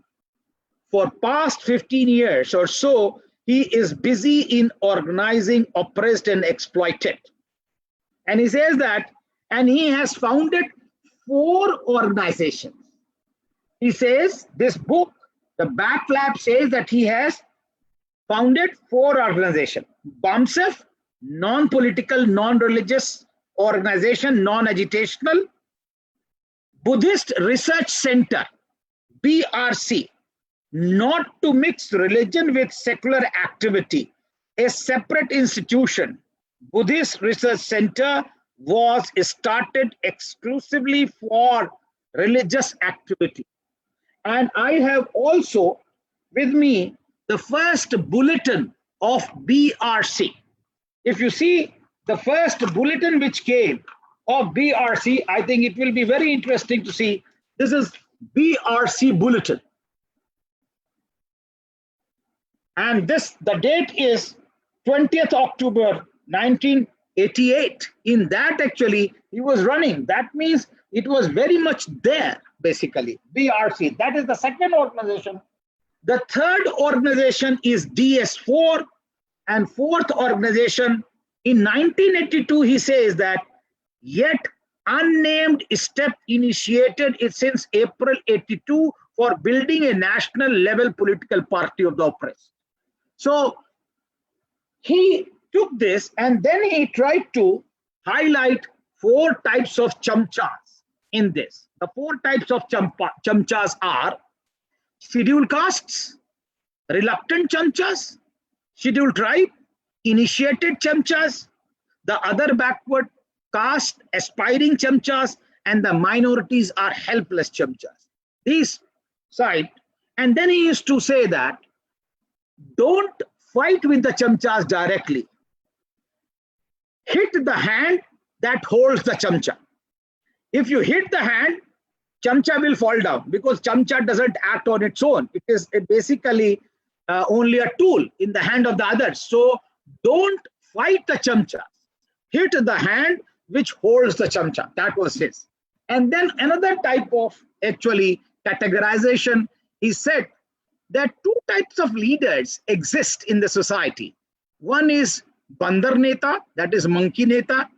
For past 15 years or so, he is busy in organizing oppressed and exploited. And he says that, and he has founded 4 organizations. He says this book, the back flap says that he has founded 4 organizations. BAMCEF, non-political, non-religious organization, non-agitational. Buddhist Research Center, BRC, not to mix religion with secular activity, a separate institution. Buddhist Research Center was started exclusively for religious activity. And I have also with me the first bulletin of BRC. If you see the first bulletin which came of BRC, I think it will be very interesting to see. This is BRC bulletin. And this, the date is 20th October 1988. In that actually he was running. That means it was very much there basically, BRC. That is the second organization. The third organization is DS4, and fourth organization in 1982 he says that yet unnamed step initiated it since April 82 for building a national level political party of the oppressed. So he took this and then he tried to highlight 4 types of chamchas in this. The 4 types of chamchas are scheduled castes, reluctant chamchas, scheduled tribe, initiated chamchas, the other backward caste, aspiring chamchas, and the minorities are helpless chamchas. These side, and then he used to say that don't fight with the chamchas directly. Hit the hand that holds the chamcha. If you hit the hand, chamcha will fall down because chamcha doesn't act on its own. It is basically only a tool in the hand of the others. So don't fight the chamcha. Hit the hand which holds the chamcha. That was his. And then another type of actually categorization, he said that 2 types of leaders exist in the society. One is Bandar Neta, that is monkey Neta,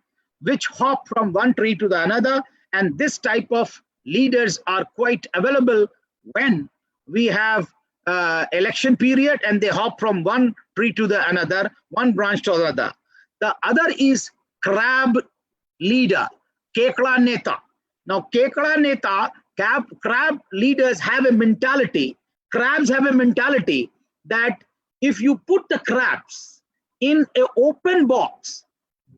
which hop from one tree to the another. And this type of leaders are quite available when we have election period and they hop from one tree to the another, one branch to the other. The other is crab leader, Kekla Neta. Now Kekla Neta, crab leaders have a mentality, crabs have a mentality that if you put the crabs in an open box,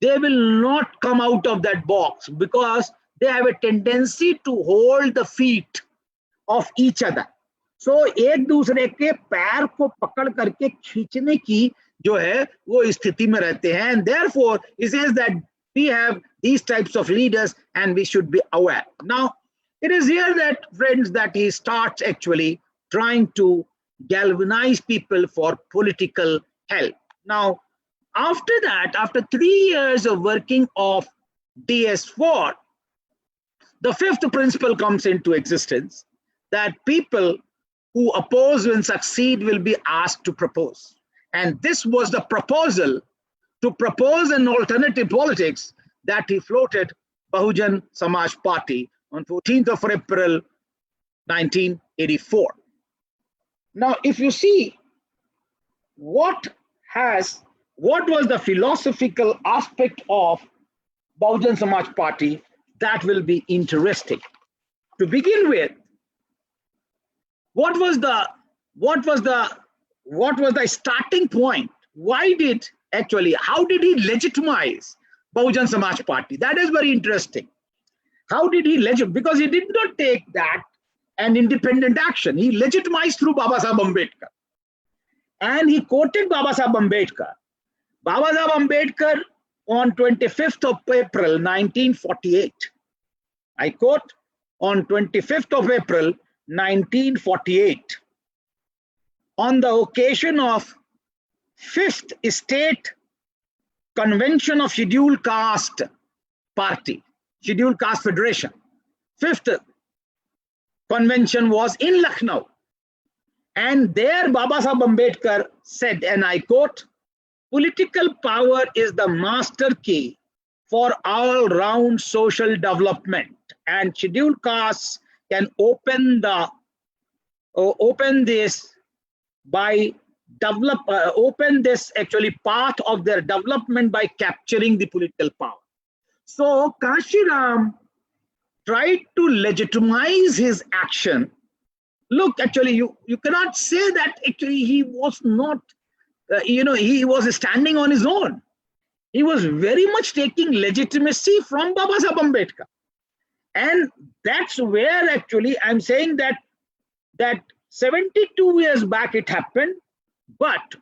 they will not come out of that box because they have a tendency to hold the feet of each other. So एक दूसरे के पैर को पकड़ करके खींचने की जो है वो स्थिति में रहते हैं, and therefore it says that we have these types of leaders and we should be aware. Now it is here that, friends, that he starts actually trying to galvanize people for political help. Now after that, after 3 years of working of DS4, the 5th principle comes into existence, that people who oppose and succeed will be asked to propose. And this was the proposal to propose an alternative politics that he floated Bahujan Samaj Party on 14th of April 1984. Now, if you see what was the philosophical aspect of Bahujan Samaj Party, that will be interesting. To begin with, what was the starting point? Why did how did he legitimize Bahujan Samaj Party? That is very interesting. How did he legitimize? Because he did not take that an independent action. He legitimized through Baba Saheb Ambedkar. And he quoted Baba Saheb Ambedkar. Baba Saheb Ambedkar on 25th of April 1948. I quote, on 25th of April 1948. on the occasion of 5th State Convention of Scheduled Caste Party, Scheduled Caste Federation. 5th convention was in Lucknow. And there Baba Saheb Ambedkar said, and I quote, "Political power is the master key for all-round social development, and scheduled castes can open this actually part of their development by capturing the political power." So Kashiram tried to legitimize his action. Look, actually, you cannot say that actually he was not, he was standing on his own. He was very much taking legitimacy from Baba Saheb Ambedkar. And that's where actually I'm saying that 72 years back it happened, but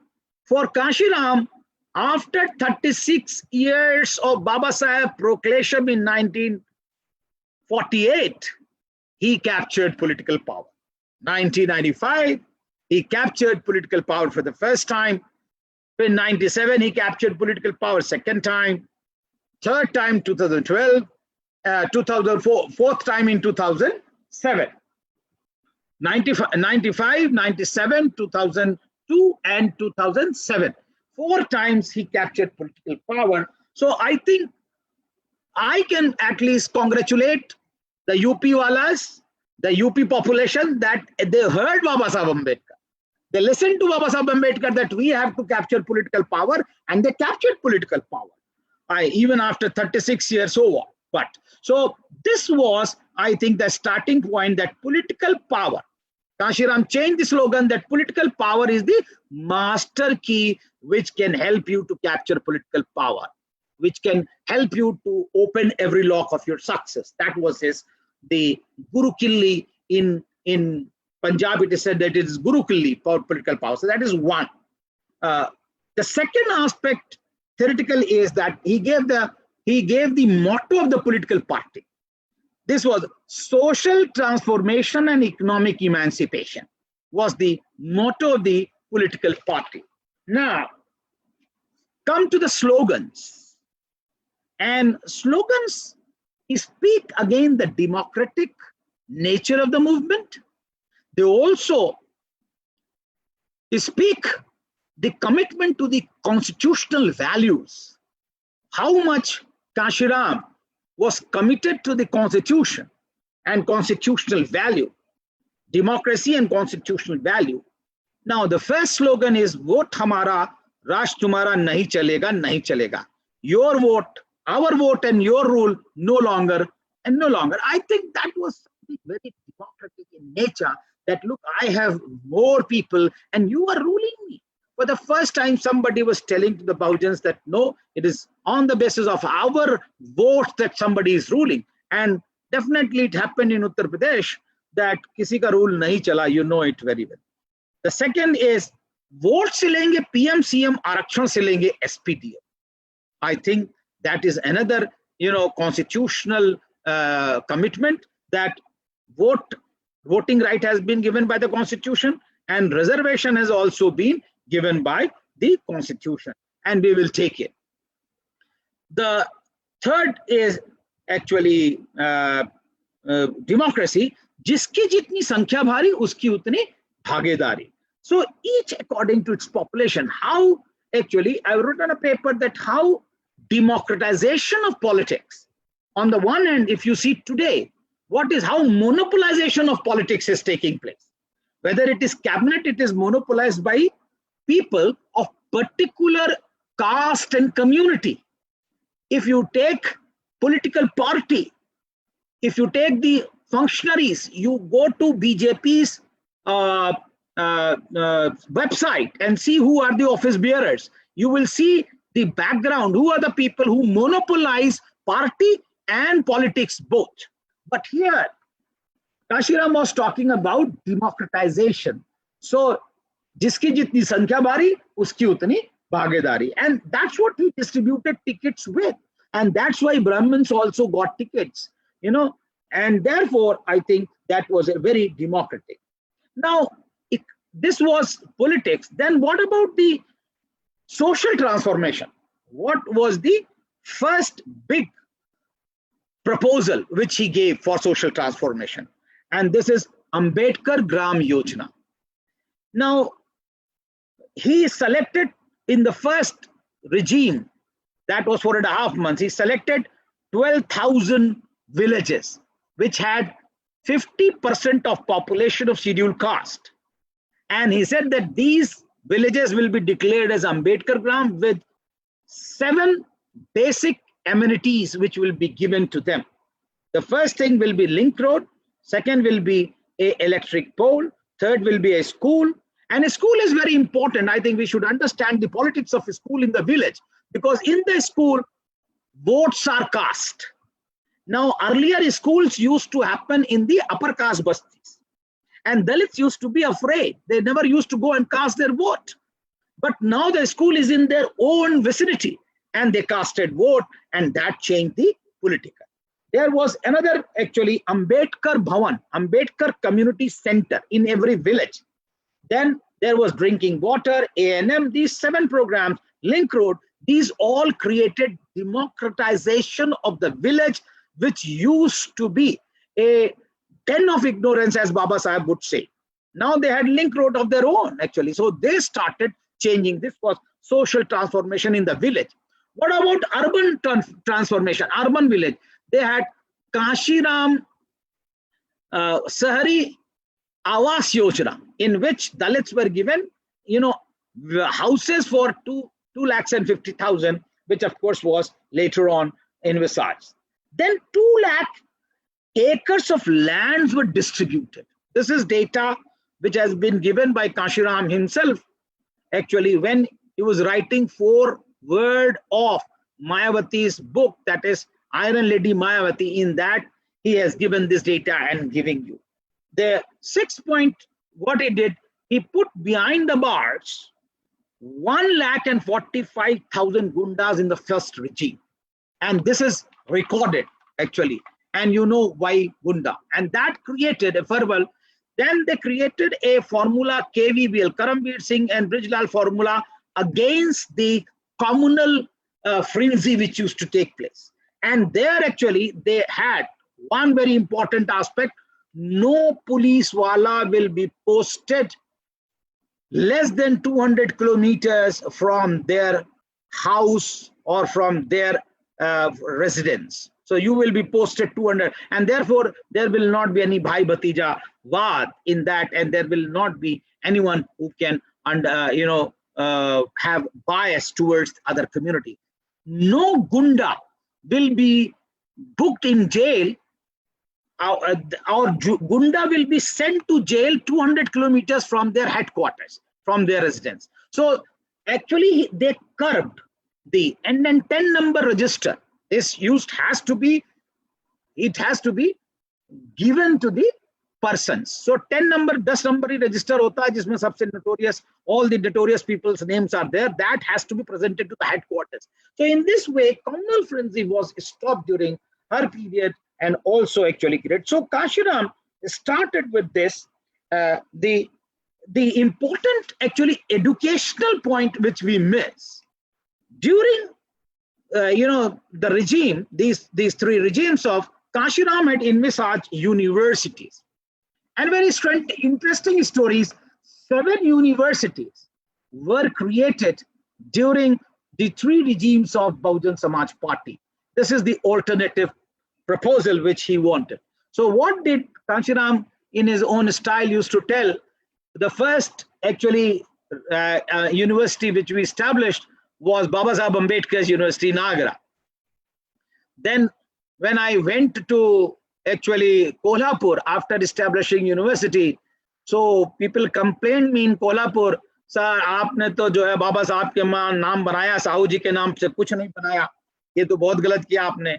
for Kashiram, after 36 years of Baba Saheb proclamation in 1948, he captured political power. 1995, he captured political power for the first time. In 97, he captured political power second time. Third time, 2012. 2004, fourth time in 2007. 95, 97, 2002, and 2007. 4 times he captured political power. So I think I can at least congratulate the UP walas, the UP population, that they heard Baba Saheb Ambedkar. They listened to Baba Saheb Ambedkar that we have to capture political power, and they captured political power. Even after 36 years, so what? But so this was, I think, the starting point that political power. Kashiram changed the slogan that political power is the master key which can help you to capture political power, which can help you to open every lock of your success. That was the Guru Killi in Punjab. It is said that it is Guru Killi for political power. So that is one. The second aspect, theoretical, is that he gave the motto of the political party. This was social transformation and economic emancipation was the motto of the political party. Now, come to the slogans. And slogans speak again the democratic nature of the movement. They also speak the commitment to the constitutional values. How much Kashiram was committed to the constitution and constitutional value, democracy and constitutional value. Now, the first slogan is "Vote Hamara, Raj Tumhara, nahi chalega, nahi chalega." Your vote, our vote, and your rule no longer and no longer. I think that was something very democratic in nature. That look, I have more people, and you are ruling me. For the first time, somebody was telling to the Bahujans that no, it is on the basis of our vote that somebody is ruling. And definitely it happened in Uttar Pradesh that kisi ka rule nahi chala, you know it very well. The second is vote se lenge PM, CM, Arakshan se lenge SPDM. I think that is another, constitutional commitment that voting right has been given by the Constitution, and reservation has also been given by the Constitution, and we will take it. The third is actually democracy. Jiski jitni sankhya bhari, uski utni bhagedari. So each according to its population. How actually, I wrote on a paper that how democratization of politics. On the one hand, if you see today, how monopolization of politics is taking place. Whether it is cabinet, it is monopolized by people of particular caste and community. If you take political party, if you take the functionaries, you go to BJP's website and see who are the office bearers. You will see the background, who are the people who monopolize party and politics both. But here, Kashiram was talking about democratization. So, jiski jitni sankhya bhari, uski utni bhagedari. And that's what he distributed tickets with. And that's why Brahmins also got tickets, and therefore, I think that was a very democratic. Now, this was politics. Then what about the social transformation? What was the first big proposal which he gave for social transformation? And this is Ambedkar Gram Yojana. Now, he selected in the first regime, that was 4.5 months, he selected 12,000 villages which had 50% of population of scheduled caste. And he said that these villages will be declared as Ambedkar Gram with 7 basic amenities which will be given to them. The first thing will be link road, second will be a electric pole, third will be a school. And a school is very important. I think we should understand the politics of a school in the village, because in the school, votes are cast. Now, earlier schools used to happen in the upper caste bastis, and Dalits used to be afraid. They never used to go and cast their vote. But now the school is in their own vicinity, and they casted vote, and that changed the political. There was another, actually, Ambedkar Bhavan, Ambedkar Community Center in every village. Then there was drinking water, A&M, these 7 programs, link road, these all created democratization of the village, which used to be a den of ignorance, as Baba Saheb would say. Now they had link road of their own, actually. So they started changing. This was social transformation in the village. What about urban transformation, urban village? They had Kashiram Sahari Awas Yojana, in which Dalits were given, houses for 2,50,000, which of course was later on envisaged. Then 2 lakh acres of lands were distributed. This is data which has been given by Kashiram himself, actually, when he was writing foreword of Mayawati's book, that is Iron Lady Mayawati. In that, he has given this data and giving you. The 6 point, what he did, he put behind the bars 1,45,000 gundas in the first regime. And this is recorded, actually. And you know why Gunda. And that created a fervor. Then they created a formula, KVBL, Karamveer Singh and Brijlal formula, against the communal frenzy which used to take place. And there, actually, they had one very important aspect: no police wala will be posted less than 200 kilometers from their house or from their residence. So you will be posted 200, and therefore there will not be any bhai bhatija vaad in that, and there will not be anyone who can have bias towards other community. No gunda will be booked in jail. Our gunda will be sent to jail 200 kilometers from their headquarters, from their residence. So actually they curbed the, and then 10 number register is used, it has to be given to the persons. So 10 number, 10 number register hota hai, jisme sabse notorious, all the notorious people's names are there. That has to be presented to the headquarters. So in this way, communal frenzy was stopped during her period, and also actually created. So Kashiram started with this. The important, actually, educational point which we miss during the regime, these 3 regimes of Kashiram had envisaged universities. And very interesting stories, 7 universities were created during the 3 regimes of Bahujan Samaj Party. This is the alternative proposal which he wanted. So what did Kashiram in his own style used to tell? The first, actually, university which we established was Baba Saheb Ambedkar's University in Agra. Then when I went to actually Kolhapur after establishing university, so people complained me in Kolhapur, sir, आपने तो जो है बाबा साहब के नाम बनाया, साहू जी के नाम से कुछ नहीं बनाया, ये तो बहुत गलत किया आपने.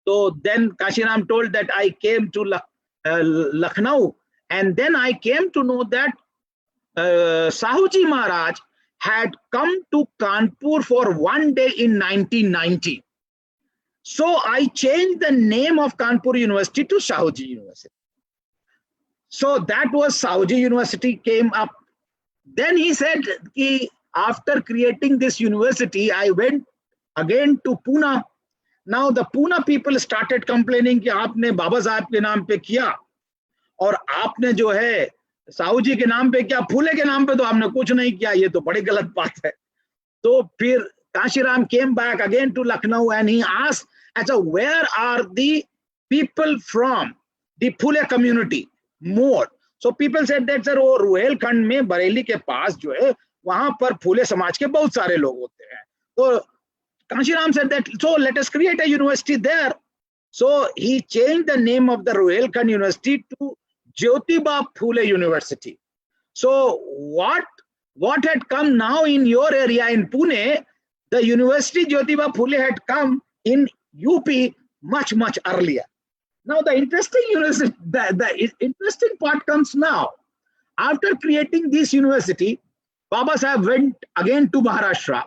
So then Kashiram told that I came to Lucknow, and then I came to know that Sahuji Maharaj had come to Kanpur for one day in 1990. So I changed the name of Kanpur University to Sahuji University. So that was Sahuji University came up. Then he said, कि after creating this university, I went again to Pune. Now the Pune people started complaining कि आपने बाबा साहब के नाम पे किया और आपने जो है साहू जी के नाम पे किया, फूले के नाम पे तो आपने कुछ नहीं किया, ये तो बड़ी गलत बात है. तो फिर Kashiram came back again to Lucknow and he asked, where are the people from the Phule community more? So people said that sir, वो रुहेलखंड में बरेली के पास जो है वहां पर फूले समाज के बहुत सारे लोग होते हैं. तो Kashiram said that, so let us create a university there. So he changed the name of the Ruhelkhand University to Jyotiba Phule University. So what had come now in your area in Pune, the University Jyotiba Phule had come in UP much earlier. Now the interesting interesting part comes now. After creating this university, Baba Saheb went again to Maharashtra,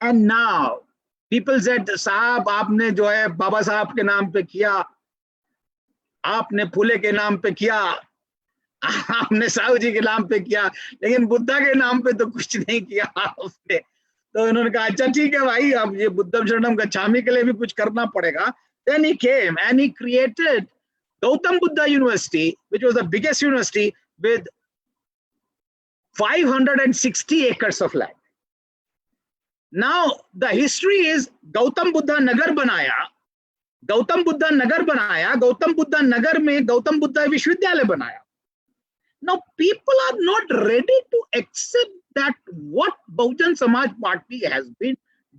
and now people said, साहब आपने जो है बाबा साहब के नाम पे किया, आपने फूले के नाम पे किया, आपने साहू जी के नाम पे किया, लेकिन बुद्धा के नाम पे तो कुछ नहीं किया आपने. तो उन्होंने कहा अच्छा ठीक है भाई, अब ये बुद्धम शरणम गच्छामि के लिए भी कुछ करना पड़ेगा. Then he came and he created Gautam Buddha University, which was the biggest university with 560 acres of land. Now the history is Gautam Buddha Nagar बनाया, Gautam Buddha Nagar बनाया, Gautam Buddha Nagar में Gautam Buddha विश्वविद्यालय बनाया. Now people are not ready to accept that what Bahujan Samaj Party has been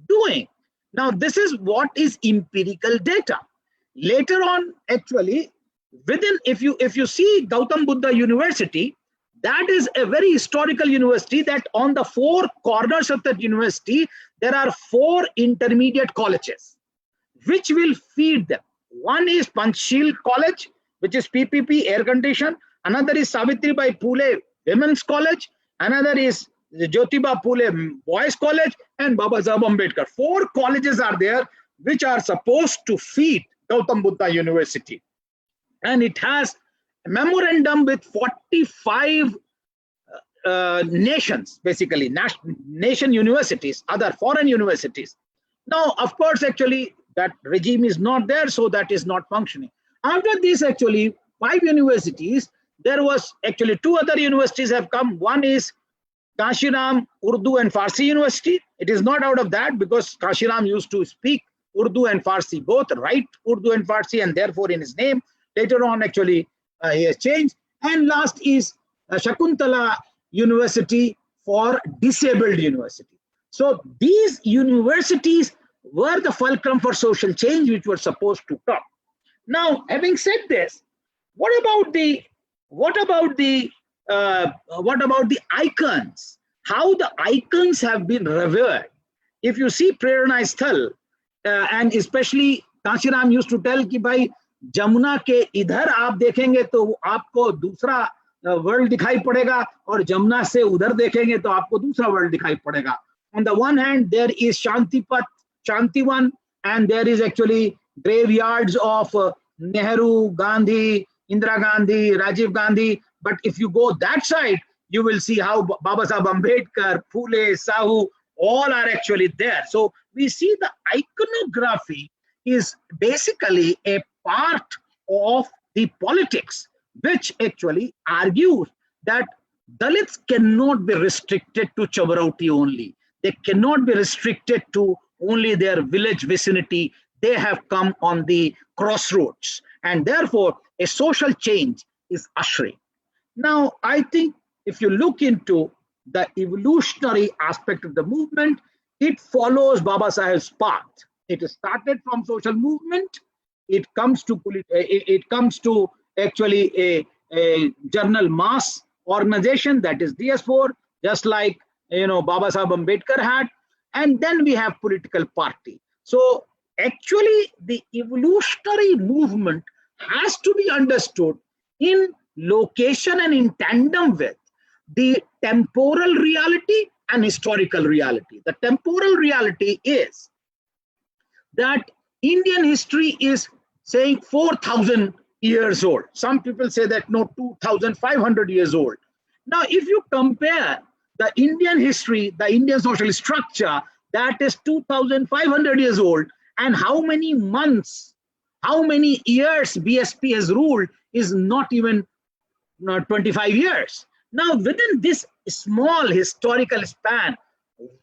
doing. Now this is what is empirical data. Later on, actually, within if you see Gautam Buddha University, that is a very historical university, that on the four corners of that university, there are 4 intermediate colleges, which will feed them. One is Panchsheel College, which is PPP air conditioned. Another is Savitribai Phule Women's College. Another is the Jyotiba Phule Boys College and Baba Saheb Ambedkar. 4 colleges are there, which are supposed to feed Gautam Buddha University. And it has a memorandum with 45 nations, basically nation universities, other foreign universities. Now, of course, actually, that regime is not there, so that is not functioning. After this, actually, 5 universities, there was actually 2 other universities have come. One is Kashiram Urdu and Farsi University. It is not out of that, because Kashiram used to speak Urdu and Farsi, both write Urdu and Farsi, and therefore in his name. Later on, actually, he has changed. And last is Shakuntala University for Disabled University. So these universities were the fulcrum for social change, which were supposed to come. Now, having said this, what about the icons? How the icons have been revered? If you see Prerana Sthal, and especially Kashiram used to tell कि भाई जमुना के इधर आप देखेंगे तो आपको दूसरा world दिखाई पड़ेगा, और जमुना से उधर देखेंगे तो आपको दूसरा वर्ल्ड दिखाई पड़ेगा. On the one hand, there is Shantipat, Shantivan, and there is actually graveyards of Nehru, Gandhi, Indira Gandhi, Rajiv Gandhi. But if you go that side, you will see how Baba Saheb Ambedkar, Phule, Sahu, all are actually there. So we see the iconography is basically a part of the politics, which actually argues that Dalits cannot be restricted to Chavarauti only. They cannot be restricted to only their village vicinity. They have come on the crossroads, and therefore a social change is ushering. Now, I think if you look into the evolutionary aspect of the movement, it follows Baba Saheb's path. It started from social movement. It comes to actually a journal mass organization, that is DS4, just like Baba Saheb Ambedkar had, and then we have political party. So actually the evolutionary movement has to be understood in location and in tandem with the temporal reality and historical reality. The temporal reality is that Indian history is saying 4,000 years old. Some people say that no, 2,500 years old. Now, if you compare the Indian history, the Indian social structure, that is 2,500 years old, and how many months, how many years BSP has ruled is not even 25 years. Now, within this small historical span,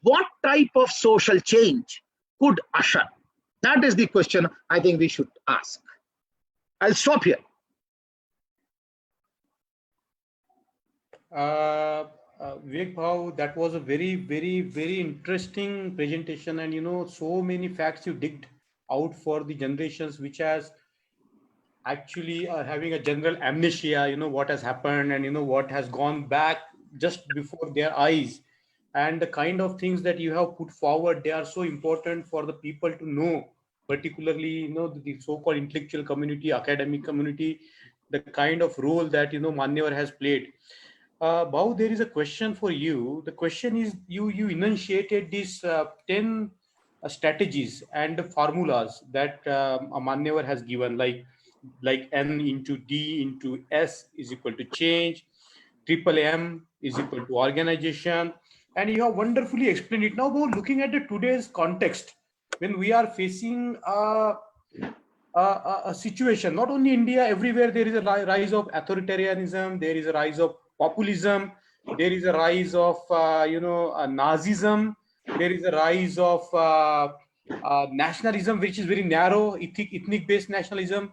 what type of social change could usher? That is the question I think we should ask. I'll stop here. Vivek Bhau, that was a very, very, very interesting presentation, and so many facts you digged out for the generations which has actually having a general amnesia, what has happened and what has gone back just before their eyes, and the kind of things that you have put forward, they are so important for the people to know, particularly the so-called intellectual community, academic community, the kind of role that Manyawar has played. Bhau, there is a question for you. The question is, you enunciated these 10 strategies and formulas that Manyawar has given, like N into D into S is equal to change, triple M is equal to organization, and you have wonderfully explained it. Now, Bhau, looking at the today's context, when we are facing a situation, not only India, everywhere there is a rise of authoritarianism, there is a rise of populism, there is a rise of Nazism, there is a rise of nationalism, which is very narrow, ethnic based nationalism.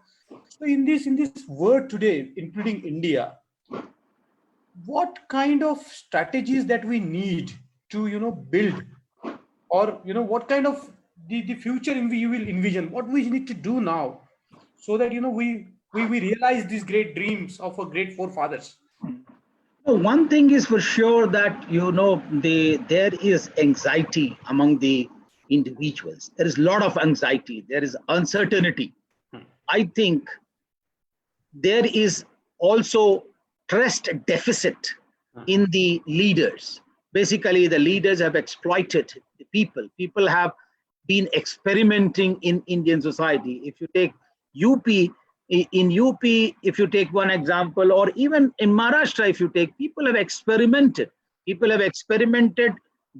So in this world today, including India, what kind of strategies that we need to build, or what kind of the future you will envision, what we need to do now, so that we realize these great dreams of our great forefathers? One thing is for sure that there is anxiety among the individuals. There is a lot of anxiety. There is uncertainty. I think there is also trust deficit in the leaders. Basically, the leaders have exploited the people. People have been experimenting in Indian society. If you take UP, if you take one example, or even in Maharashtra, if you take, people have experimented. People have experimented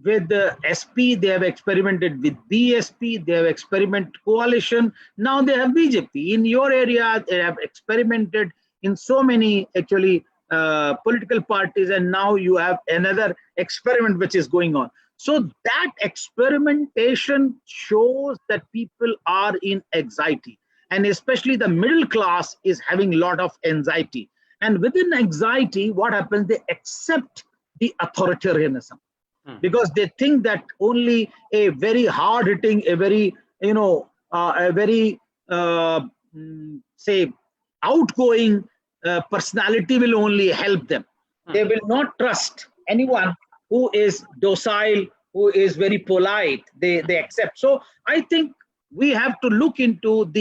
with the SP, they have experimented with BSP, they have experimented coalition. Now they have BJP. In your area, they have experimented in so many actually political parties, and now you have another experiment which is going on. So that experimentation shows that people are in anxiety, and especially the middle class is having a lot of anxiety. And within anxiety, what happens? They accept the authoritarianism because they think that only a very hard-hitting, a very say outgoing personality will only help them. They will not trust anyone who is docile, who is very polite. They accept. So I think we have to look into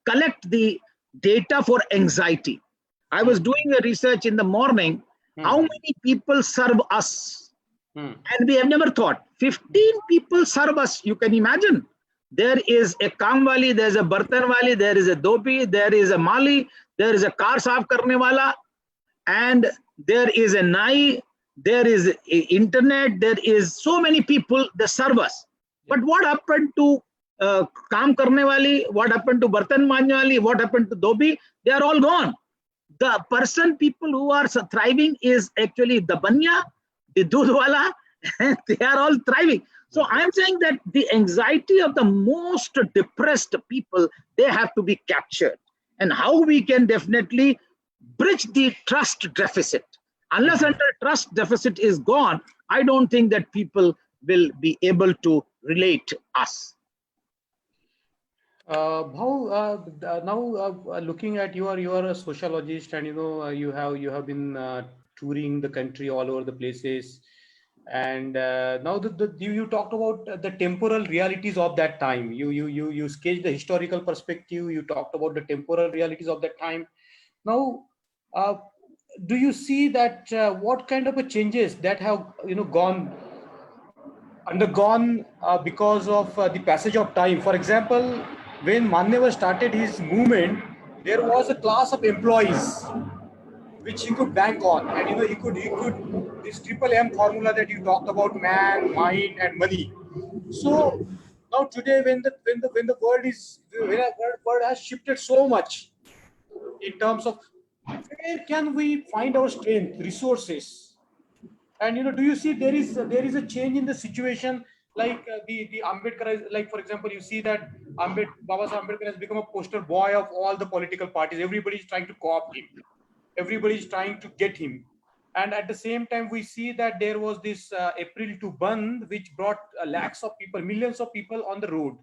collect the data for anxiety. I was doing a research in the morning. How many people serve us? And we have never thought. 15 people serve us. You can imagine. There is a kam wali, there is a bartan wali, there is a dopi, there is a mali, there is a car saaf karne wala, and there is a nai, there is internet, there is so many people that serve us. But what happened to काम करने वाली, what happened to बर्तन मांजने वाली, what happened to Dhobi? They are all gone. The people who are thriving is actually the banya, the dudwala, and they are all thriving. So I'm saying that the anxiety of the most depressed people, they have to be captured. And how we can definitely bridge the trust deficit. Unless until trust deficit is gone, I don't think that people will be able to relate to us. Now looking at you are a sociologist, and you have been touring the country all over the places, and now you talked about the temporal realities of that time. You sketched the historical perspective. You talked about the temporal realities of that time. Now, do you see that what kind of a changes that have undergone because of the passage of time? For example, when Manyawar started his movement, there was a class of employees which he could bank on, and he could this triple M formula that you talked about, man, mind, and money. So now today, when the world is world has shifted so much in terms of where can we find our strength, resources, and do you see there is a change in the situation, like the Ambedkar is, like for example, you see that Baba Saheb Ambedkar has become a poster boy of all the political parties. Everybody is trying to co-opt him. Everybody is trying to get him. And at the same time, we see that there was this April to Bandh, which brought lakhs of people, millions of people on the road.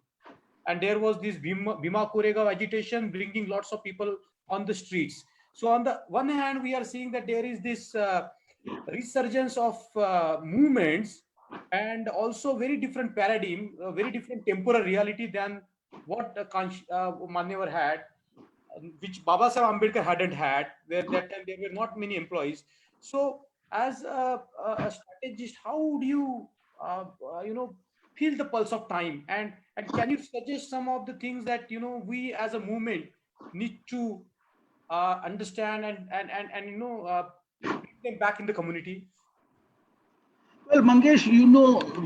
And there was this Bhima Koregaon agitation, bringing lots of people on the streets. So on the one hand, we are seeing that there is this resurgence of movements, and also very different paradigm, very different temporal reality than what Manyawar had, which Baba Saheb Ambedkar hadn't had, where that time there were not many employees. So, as a strategist, how do you, feel the pulse of time, and can you suggest some of the things that we as a movement need to understand and bring them back in the community? Well, Mangesh,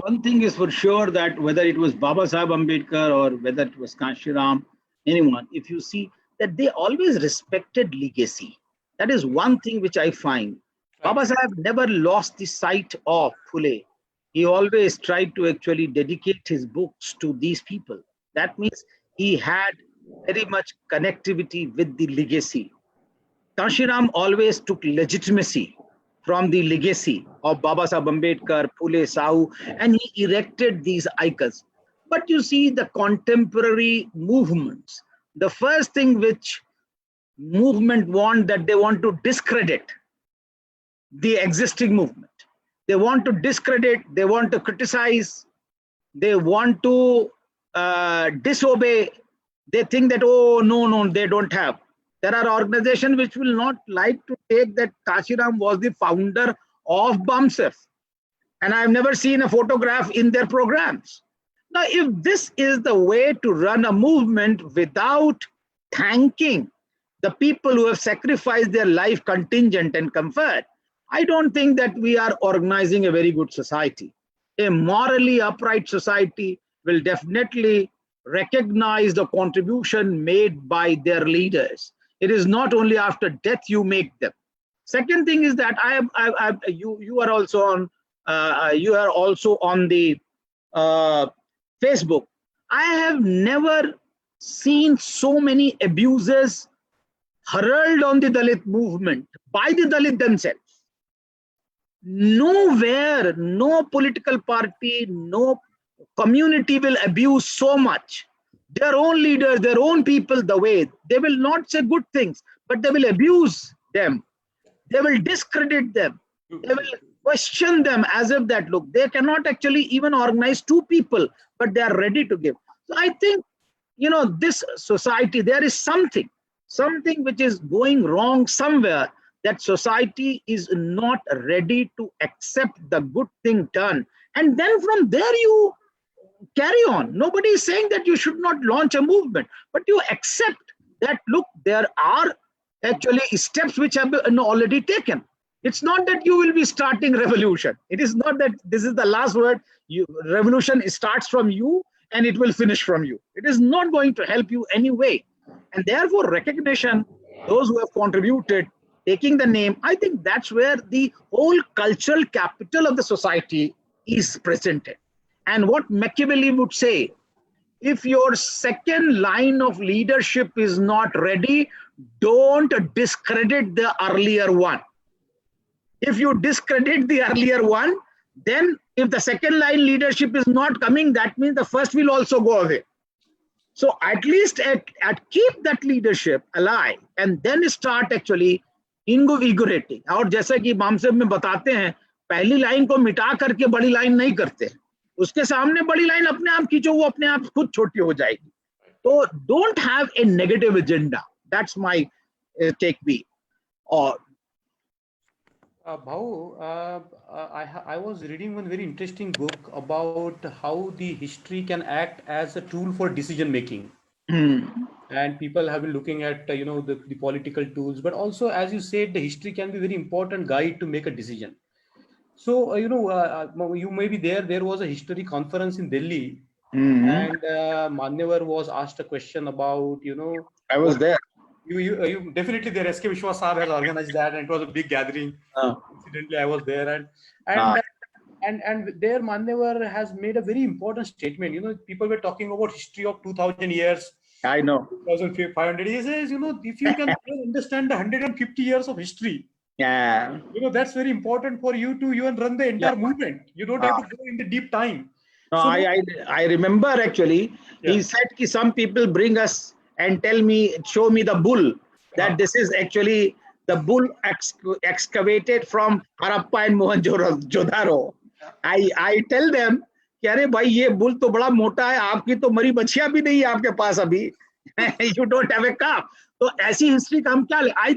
one thing is for sure, that whether it was Baba Saheb Ambedkar or whether it was Kashiram, anyone, if you see that they always respected legacy. That is one thing which I find. Right. Baba Saheb never lost the sight of Phule. He always tried to actually dedicate his books to these people. That means he had very much connectivity with the legacy. Kashiram always took legitimacy from the legacy of Baba Saheb Ambedkar, Phule, Sahu, and he erected these icons. But you see the contemporary movements, the first thing which movement want, that they want to discredit the existing movement. They want to discredit, they want to criticize, they want to disobey. They think that, oh, no, they don't have. There are organizations which will not like to take that Kashiram was the founder of BAMCEF. And I've never seen a photograph in their programs. Now, if this is the way to run a movement without thanking the people who have sacrificed their life, contingent and comfort, I don't think that we are organizing a very good society. A morally upright society will definitely recognize the contribution made by their leaders. It is not only after death you make them. Second thing is that you are also on the Facebook. I have never seen so many abuses hurled on the Dalit movement by the Dalit themselves. Nowhere, no political party, no community will abuse so much their own leaders, their own people, the way they will not say good things, but they will abuse them. They will discredit them. They will question them as if that, look, they cannot actually even organize two people, but they are ready to give. So I think, this society, there is something which is going wrong somewhere, that society is not ready to accept the good thing done. And then from there you carry on. Nobody is saying that you should not launch a movement, but you accept that, look, there are actually steps which have been already taken. It's not that you will be starting revolution. It is not that this is the last word. Revolution starts from you and it will finish from you. It is not going to help you anyway. And therefore recognition, those who have contributed, taking the name, I think that's where the whole cultural capital of the society is presented. And what Machiavelli would say, if your second line of leadership is not ready, don't discredit the earlier one. If you discredit the earlier one, then if the second line leadership is not coming, that means the first will also go away. So at least keep that leadership alive and then start actually invigorating. और जैसा कि BAMCEF में बताते हैं, पहली line को मिटा करके बड़ी लाइन नहीं करते, उसके सामने बड़ी लाइन अपने आप खींचो, वो अपने आप खुद छोटी हो जाएगी. तो don't have a negative agenda. That's my take B. Or Bhau, I was reading one very interesting book about how the history can act as a tool for decision making. And people have been looking at the political tools, but also, as you said, the history can be very important guide to make a decision. So, you may be there. There was a history conference in Delhi, and Manyawar was asked a question about, I was there. You definitely there. S.K. Vishwas Saheb has organized that, and it was a big gathering. Incidentally, I was there, and there Manyawar has made a very important statement. People were talking about history of 2000 years. I know. 2,500 years. If you can understand the 150 years of history, yeah, that's very important for you to even run the entire movement. You don't have to go in the deep time. No, so, I remember actually, he said ki some people bring us and show me the bull, that this is actually the bull excavated from Harappa and Mohenjo-daro. I tell them, कि अरे भाई ये bull तो बड़ा मोटा है, आपकी तो मरी बछिया भी नहीं है आपके पास अभी. You don't have a calf. तो ऐसी हिस्ट्री का हम क्या ले? I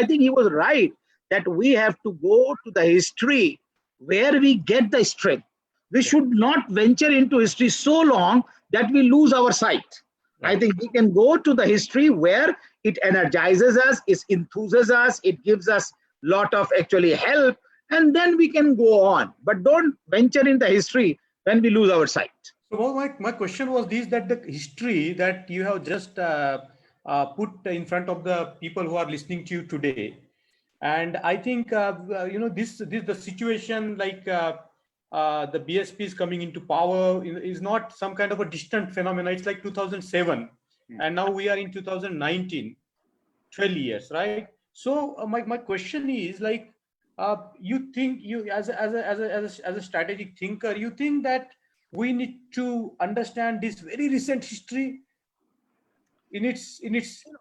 think he was right that we have to go to the history where we get the strength. We should not venture into history so long that we lose our sight. I think we can go to the history where it energizes us, it enthuses us, it gives us a lot of actually help, and then we can go on. But don't venture in the history when we lose our sight. So my question was this, that the history that you have just put in front of the people who are listening to you today, and I think this the situation like the BSP is coming into power is not some kind of a distant phenomenon. It's like 2007, and now we are in 2019, 12 years, right? So my question is like, you think as a strategic thinker, you think that we need to understand this very recent history in its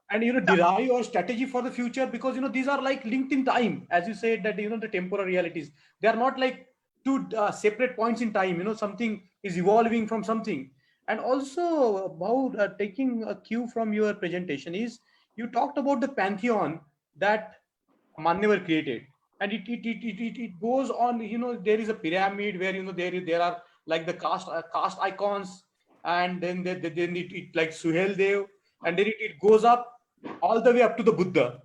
and derive our strategy for the future, because these are like linked in time, as you said, that the temporal realities, they are not like two separate points in time. Something is evolving from something. And also about taking a cue from your presentation is, you talked about the pantheon that Manyawar created, and it goes on. There is a pyramid where there are like the caste icons, and then it like Suhel Dev, and then it goes up all the way up to the Buddha.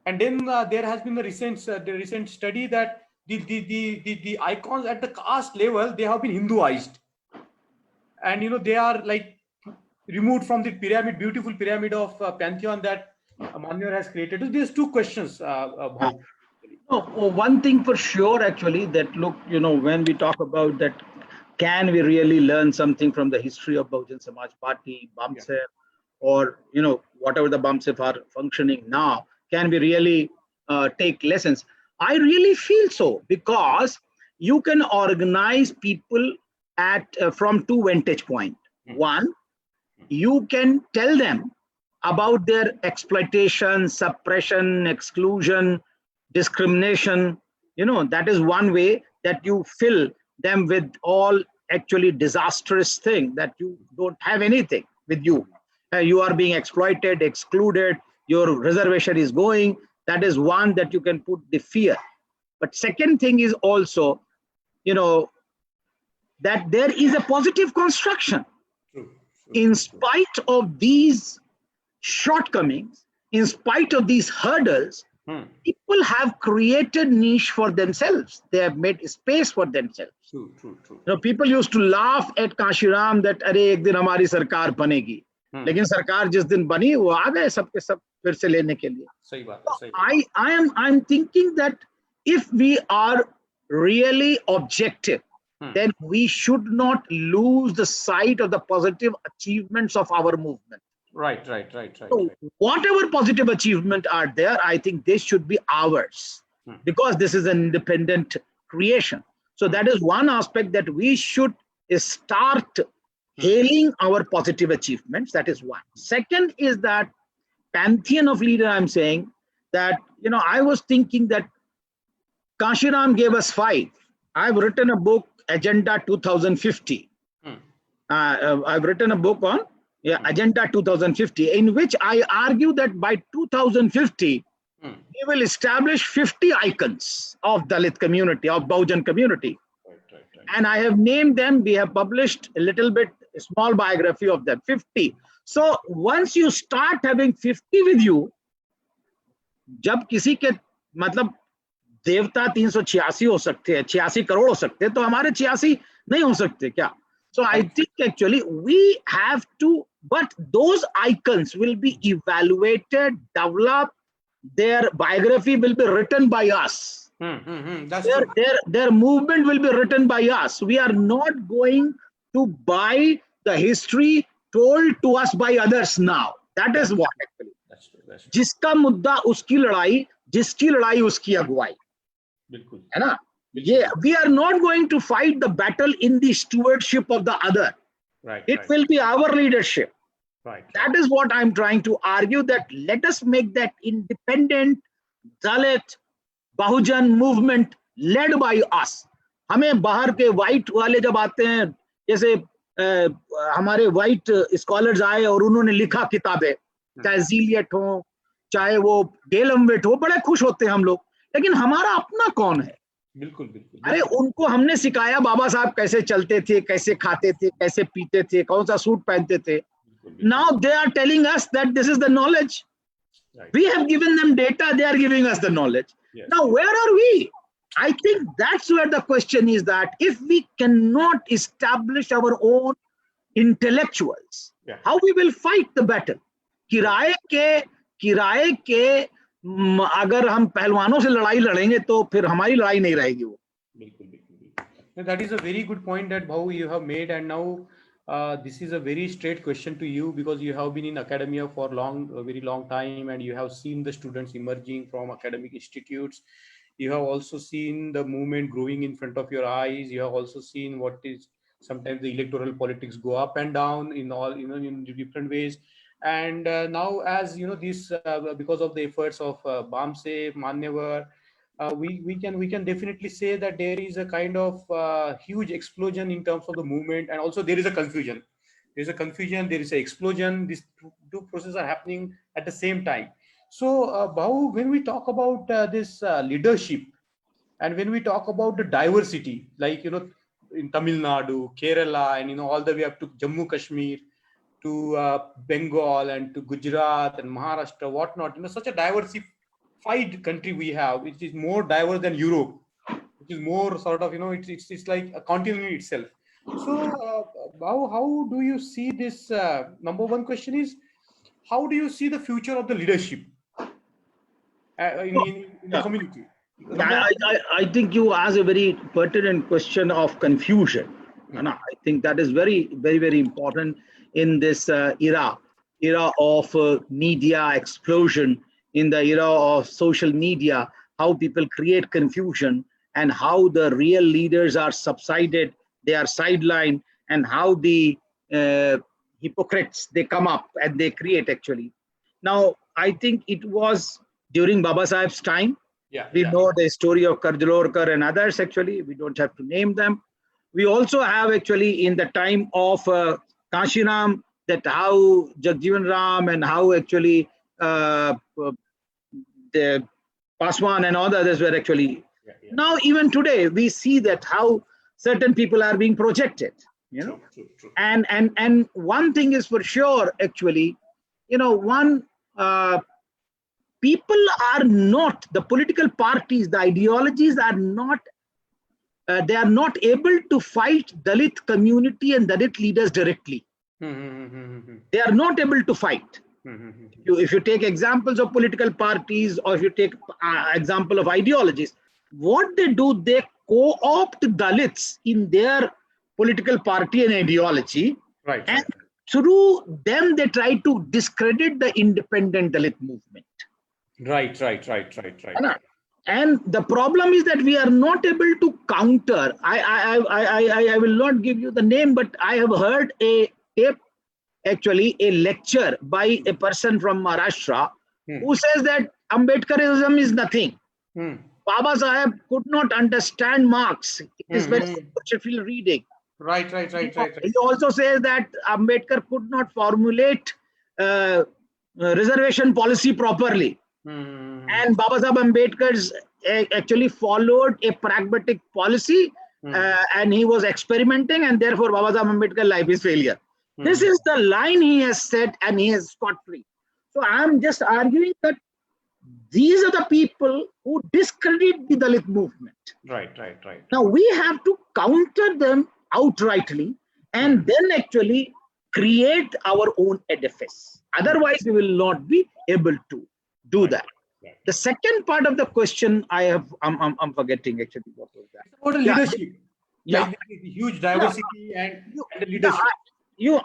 And then there has been a recent study that the icons at the caste level, they have been Hinduized, and they are like removed from the pyramid, beautiful pyramid of Pantheon that Manyawar has created. So there's two questions. One thing for sure, actually, that look, when we talk about that, can we really learn something from the history of Bahujan Samaj Party, BAMCEF, or whatever the BAMCEF are functioning now? Can we really take lessons? I really feel so, because you can organize people at from two vantage points. One, you can tell them about their exploitation, suppression, exclusion, discrimination. That is one way that you fill them with all actually disastrous thing, that you don't have anything with you. You are being exploited, excluded, your reservation is going. That is one that you can put the fear. But second thing is also, that there is a positive construction. In spite of these shortcomings, in spite of these hurdles, people have created niche for themselves. They have made space for themselves. True. People used to laugh at Kashiram that अरे एक दिन हमारी सरकार बनेगी, लेकिन सरकार जिस दिन बनी वो आ गए सबके सब फिर से लेने के लिए. सही बात है. I'm thinking that if we are really objective, then we should not lose the sight of the positive achievements of our movement. Right. So whatever positive achievement are there, I think they should be ours, because this is an independent creation. So that is one aspect, that we should start hailing our positive achievements. That is one. Second is that pantheon of leader. I'm saying that, I was thinking that Kashiram gave us 5. I've written a book, Agenda 2050. I've written a book on Agenda 2050, in which I argue that by 2050, we will establish 50 icons of Dalit community, of Bahujan community. Right. And I have named them. We have published a little bit, a small biography of them, 50. So once you start having 50 with you, जब किसी के मतलब देवता 386 हो सकते हैं, 86 करोड़ हो सकते हैं, तो हमारे 86 नहीं हो सकते क्या? So I think actually we have to, but those icons will be evaluated, developed, their biography will be written by us. That's true. Their movement will be written by us. We are not going to buy the history told to us by others now. That is what actually. That's true. That's true. जिसका मुद्दा उसकी लड़ाई, जिसकी लड़ाई उसकी अगुवाई, बिल्कुल है ना? ये we are not going to fight the battle in the stewardship of the other. Right. It will be our leadership. Right. That is what I'm trying to argue, that let us make that independent Dalit Bahujan movement led by us. हमें बाहर के white वाले जब आते हैं, जैसे हमारे white scholars आए और उन्होंने लिखा किताबें, चाहे ज़ीलियट हो, चाहे वो डेलमवेट हो, बड़े खुश होते हैं हम लोग, लेकिन हमारा अपना कौन है? बिल्कुल बिल्कुल। अरे उनको हमने सिखाया बाबा साहब कैसे चलते थे, कैसे खाते थे, कैसे पीते थे, कौन सा सूट पहनते थे. Now they are telling us that this is the knowledge. Right. We have given them data, they are giving us the knowledge. Yes. Now where are we? I think that's where the question is, that if we cannot establish our own intellectuals, how we will fight the battle? किराए के अगर हम पहलवानों से लड़ाई लड़ेंगे तो फिर हमारी लड़ाई नहीं रहेगी वो. बिल्कुल बिल्कुल. That is a very good point that Bhau you have made, and now this is a very straight question to you, because you have been in academia for a very long time, and you have seen the students emerging from academic institutes. You have also seen the movement growing in front of your eyes. You have also seen what is sometimes the electoral politics go up and down in all, in different ways. And now, as you know, this because of the efforts of BAMCEF, Manyawar, we can definitely say that there is a kind of huge explosion in terms of the movement, and also there is a confusion. There is a confusion. There is an explosion. These two processes are happening at the same time. So, Bahu, when we talk about this leadership, and when we talk about the diversity, like in Tamil Nadu, Kerala, and all the way up to Jammu Kashmir, to Bengal, and to Gujarat and Maharashtra, whatnot, such a diversified country we have, which is more diverse than Europe, which is more sort of, it's like a continent in itself. So, how do you see this? Number one question is, how do you see the future of the leadership in the community? I think you asked a very pertinent question of confusion. And I think that is very, very, very important in this era of media explosion, in the era of social media, how people create confusion, and how the real leaders are subsided, they are sidelined, and how the hypocrites, they come up and they create actually. Now, I think it was during Baba Saheb's time. We know the story of Karjalorkar and others actually, we don't have to name them. We also have actually in the time of Kashiram, that how Jagjivan Ram and how actually the Paswan and all the others were actually. Now even today we see that how certain people are being projected, True. And one thing is for sure actually, people are not, the political parties, the ideologies are not, they are not able to fight Dalit community and Dalit leaders directly. They are not able to fight. If you take examples of political parties, or if you take example of ideologies, what they do, they co-opt Dalits in their political party and ideology. Right. And through them, they try to discredit the independent Dalit movement. Right. And the problem is that we are not able to counter. I will not give you the name, but I have heard a tape, actually a lecture by a person from Maharashtra who says that Ambedkarism is nothing. Baba Saheb could not understand Marx. It is very superficial reading. Right. He also says that Ambedkar could not formulate reservation policy properly. And Baba Saheb Ambedkar actually followed a pragmatic policy, and he was experimenting, and therefore Baba Saheb Ambedkar life is failure. This is the line he has set, and he has got free. So I am just arguing that these are the people who discredit the Dalit movement. Right. Now we have to counter them outrightly and then actually create our own edifice. Otherwise, we will not be able to do that. Right. The second part of the question I'm forgetting actually what was that. It's about the leadership. Yeah. Like the huge diversity and the leadership.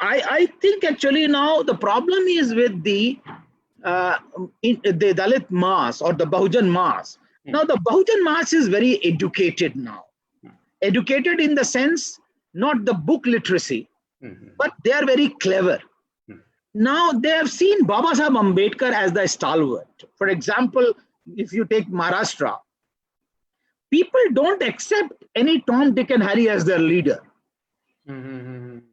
I think actually now the problem is with the Dalit mass or the Bahujan mass. Now the Bahujan mass is very educated now. Educated in the sense, not the book literacy, but they are very clever. Now they have seen Baba Saheb Ambedkar as the stalwart. For example, if you take Maharashtra, people don't accept any Tom, Dick and Harry as their leader.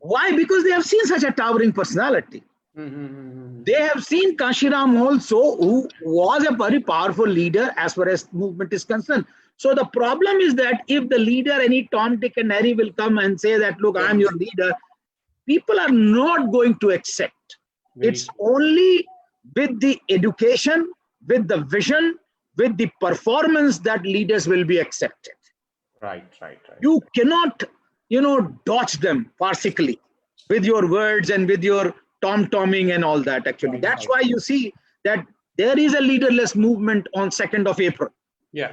Why? Because they have seen such a towering personality. They have seen Kashiram also, who was a very powerful leader as far as movement is concerned. So the problem is that if the leader, any Tom, Dick and Harry will come and say that, look, I'm your leader, people are not going to accept. It's only with the education, with the vision, with the performance that leaders will be accepted. Right. You cannot, dodge them farcically with your words and with your tom-tomming and all that actually. That's why you see that there is a leaderless movement on 2nd of April. Yeah.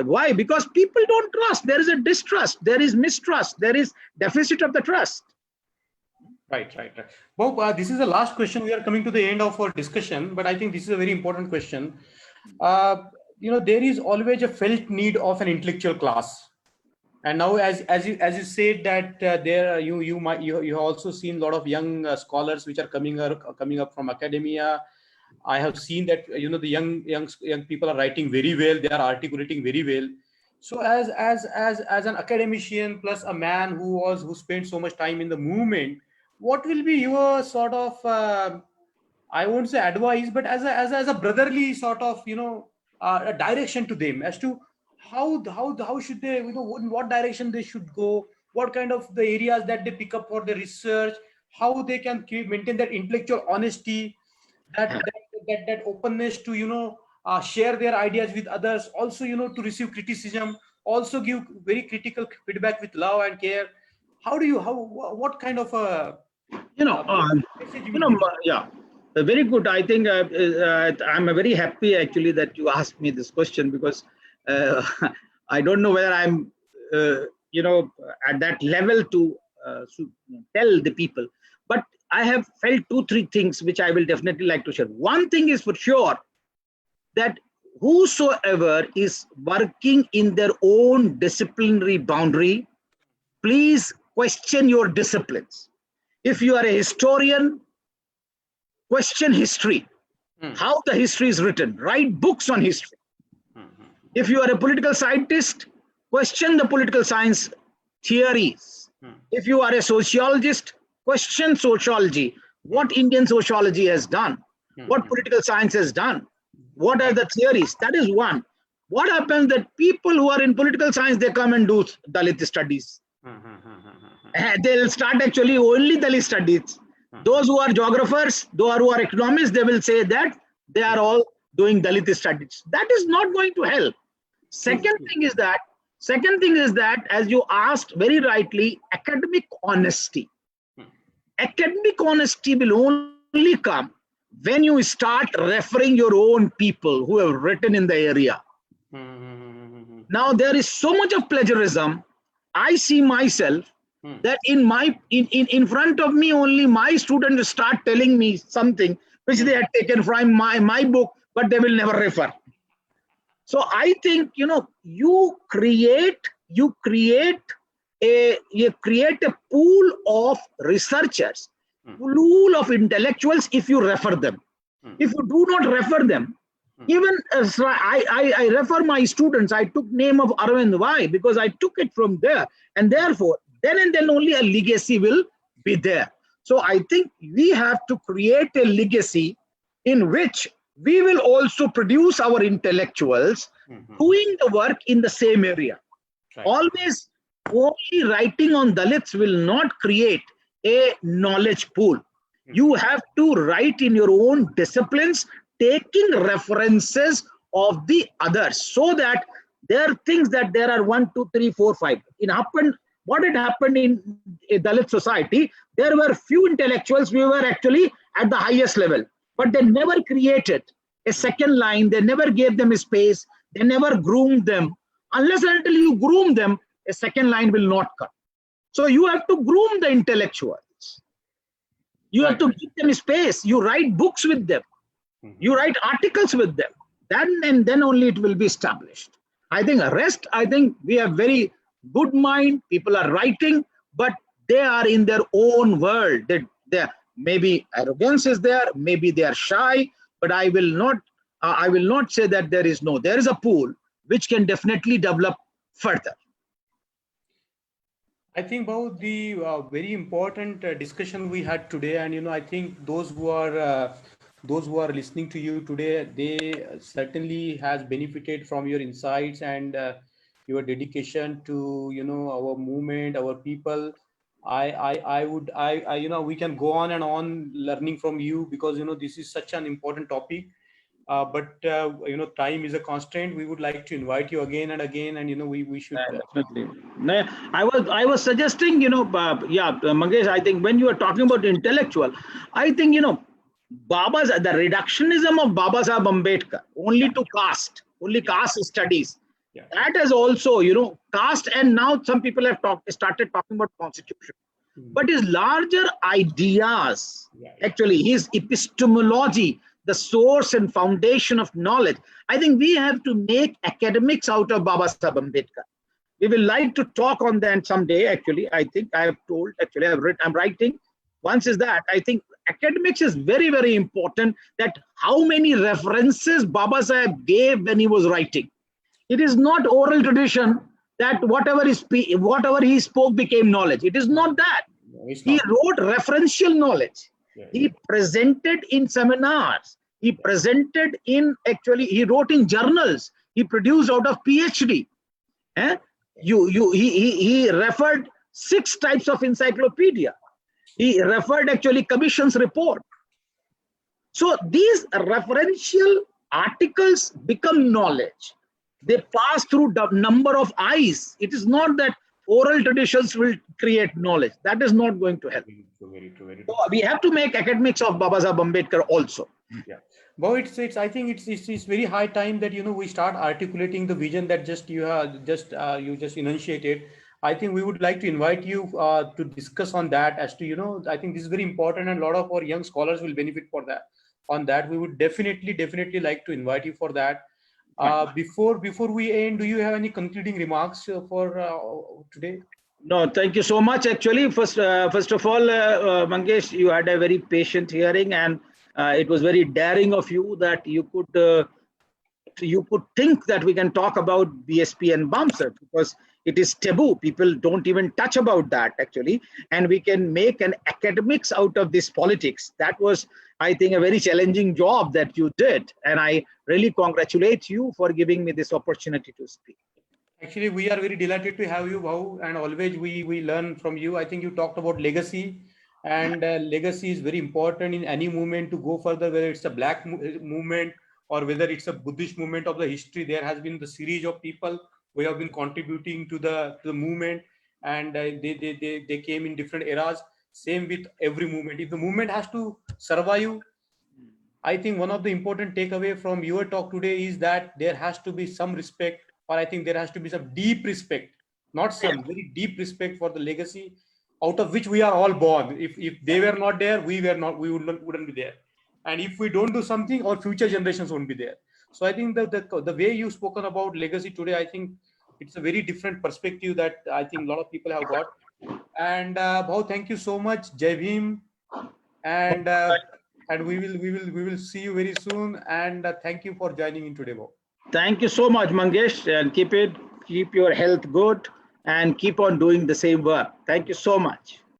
Why? Because people don't trust. There is a distrust. There is mistrust. There is deficit of the trust. Right. Bob, this is the last question. We are coming to the end of our discussion, but I think this is a very important question. There is always a felt need of an intellectual class. And now, as you said that you have also seen a lot of young scholars which are coming up from academia. I have seen that the young people are writing very well. They are articulating very well. So as an academician plus a man who spent so much time in the movement, what will be your sort of I won't say advice, but as a brotherly sort of a direction to them as to how should they, in what direction they should go, what kind of the areas that they pick up for the research, how they can maintain that intellectual honesty, that openness to share their ideas with others, also to receive criticism, also give very critical feedback with love and care. What kind of a very good. I think I'm very happy actually that you asked me this question, because I don't know whether I'm at that level to tell the people, but I have felt 2-3 things which I will definitely like to share. One thing is for sure that whosoever is working in their own disciplinary boundary, please question your disciplines. If you are a historian, question history, how the history is written, write books on history. If you are a political scientist, question the political science theories. If you are a sociologist, question sociology, what Indian sociology has done, what political science has done, what are the theories. That is one. What happens that people who are in political science, they come and do Dalit studies. They'll start actually only Dalit studies. Those who are geographers, those who are economists, they will say that they are all doing Dalit studies. That is not going to help. Second thing is that, as you asked very rightly, academic honesty. Academic honesty will only come when you start referring your own people who have written in the area. Now there is so much of plagiarism. I see myself that in front of me only my students start telling me something which they had taken from my book, but they will never refer. So I think you create a pool of researchers, pool of intellectuals if you refer them. If you do not refer them, even as I refer my students, I took name of Arvind. Why? Because I took it from there, and therefore then and then only a legacy will be there. So I think we have to create a legacy in which we will also produce our intellectuals doing the work in the same area. Right. Always only writing on Dalits will not create a knowledge pool. You have to write in your own disciplines taking references of the others, so that there are things that there are 1, 2, 3, 4, 5. What had happened in a Dalit society, there were few intellectuals who were actually at the highest level, but they never created a second line. They never gave them a space. They never groomed them. Unless and until you groom them, a second line will not come. So you have to groom the intellectuals. You have to give them space. You write books with them. You write articles with them. Then only it will be established. I think we have very good mind. People are writing, but they are in their own world. They maybe arrogance is there, maybe they are shy, but I will not say that there is a pool which can definitely develop further. I think about the very important discussion we had today, and I think those who are listening to you today, they certainly has benefited from your insights and your dedication to our movement, our people. We can go on and on learning from you, because this is such an important topic. But time is a constraint. We would like to invite you again and again, and we should. Definitely. I was suggesting, Mangesh, I think when you are talking about intellectual, I think the reductionism of Baba Saheb Ambedkar only to caste, only caste studies. Yeah. That is also, caste, and now some people have started talking about constitution. But his larger ideas, actually his epistemology, the source and foundation of knowledge, I think we have to make academics out of Baba Saheb Ambedkar. We will like to talk on that someday. Actually, I think I have told, actually I'm writing. Once is that, I think academics is very, very important, that how many references Baba Saheb gave when he was writing. It is not oral tradition that whatever he spoke became knowledge. It is not that. No, he wrote referential knowledge. Yeah. He presented in seminars. He presented in, he wrote in journals. He produced out of PhD. He referred 6 types of encyclopedia. He referred commission's report. So these referential articles become knowledge. They pass through the number of eyes. It is not that oral traditions will create knowledge. That is not going to help. Very true. So we have to make academics of Baba Saheb Ambedkar also. Yeah. Well, I think it's very high time that we start articulating the vision that you just enunciated. I think we would like to invite you to discuss on that, as to I think this is very important, and a lot of our young scholars will benefit for that. On that, we would definitely like to invite you for that. Before we end, do you have any concluding remarks for today? No, thank you so much. Actually, first of all, Mangesh, you had a very patient hearing, and it was very daring of you that you could think that we can talk about BSP and BAMCEF, because it is taboo. People don't even touch about that, actually, and we can make an academics out of this politics. That was, I think, a very challenging job that you did, and I really congratulate you for giving me this opportunity to speak. Actually, we are very delighted to have you, Bhau, and always we learn from you. I think you talked about legacy, and legacy is very important in any movement to go further, whether it's a black movement or whether it's a Buddhist movement of the history. There has been the series of people who have been contributing to the movement, and they came in different eras. Same with every movement. If the movement has to survive, I think one of the important takeaway from your talk today is that there has to be some respect, or I think there has to be some deep respect, not some, very deep respect for the legacy out of which we are all born. If they were not there, we wouldn't be there. And if we don't do something, our future generations won't be there. So I think the way you've spoken about legacy today, I think it's a very different perspective that I think a lot of people have got. And Bhau, thank you so much. Jai Bhim. And we will see you very soon. And thank you for joining in today, Bhau. Thank you so much, Mangesh, and keep your health good and keep on doing the same work. Thank you so much.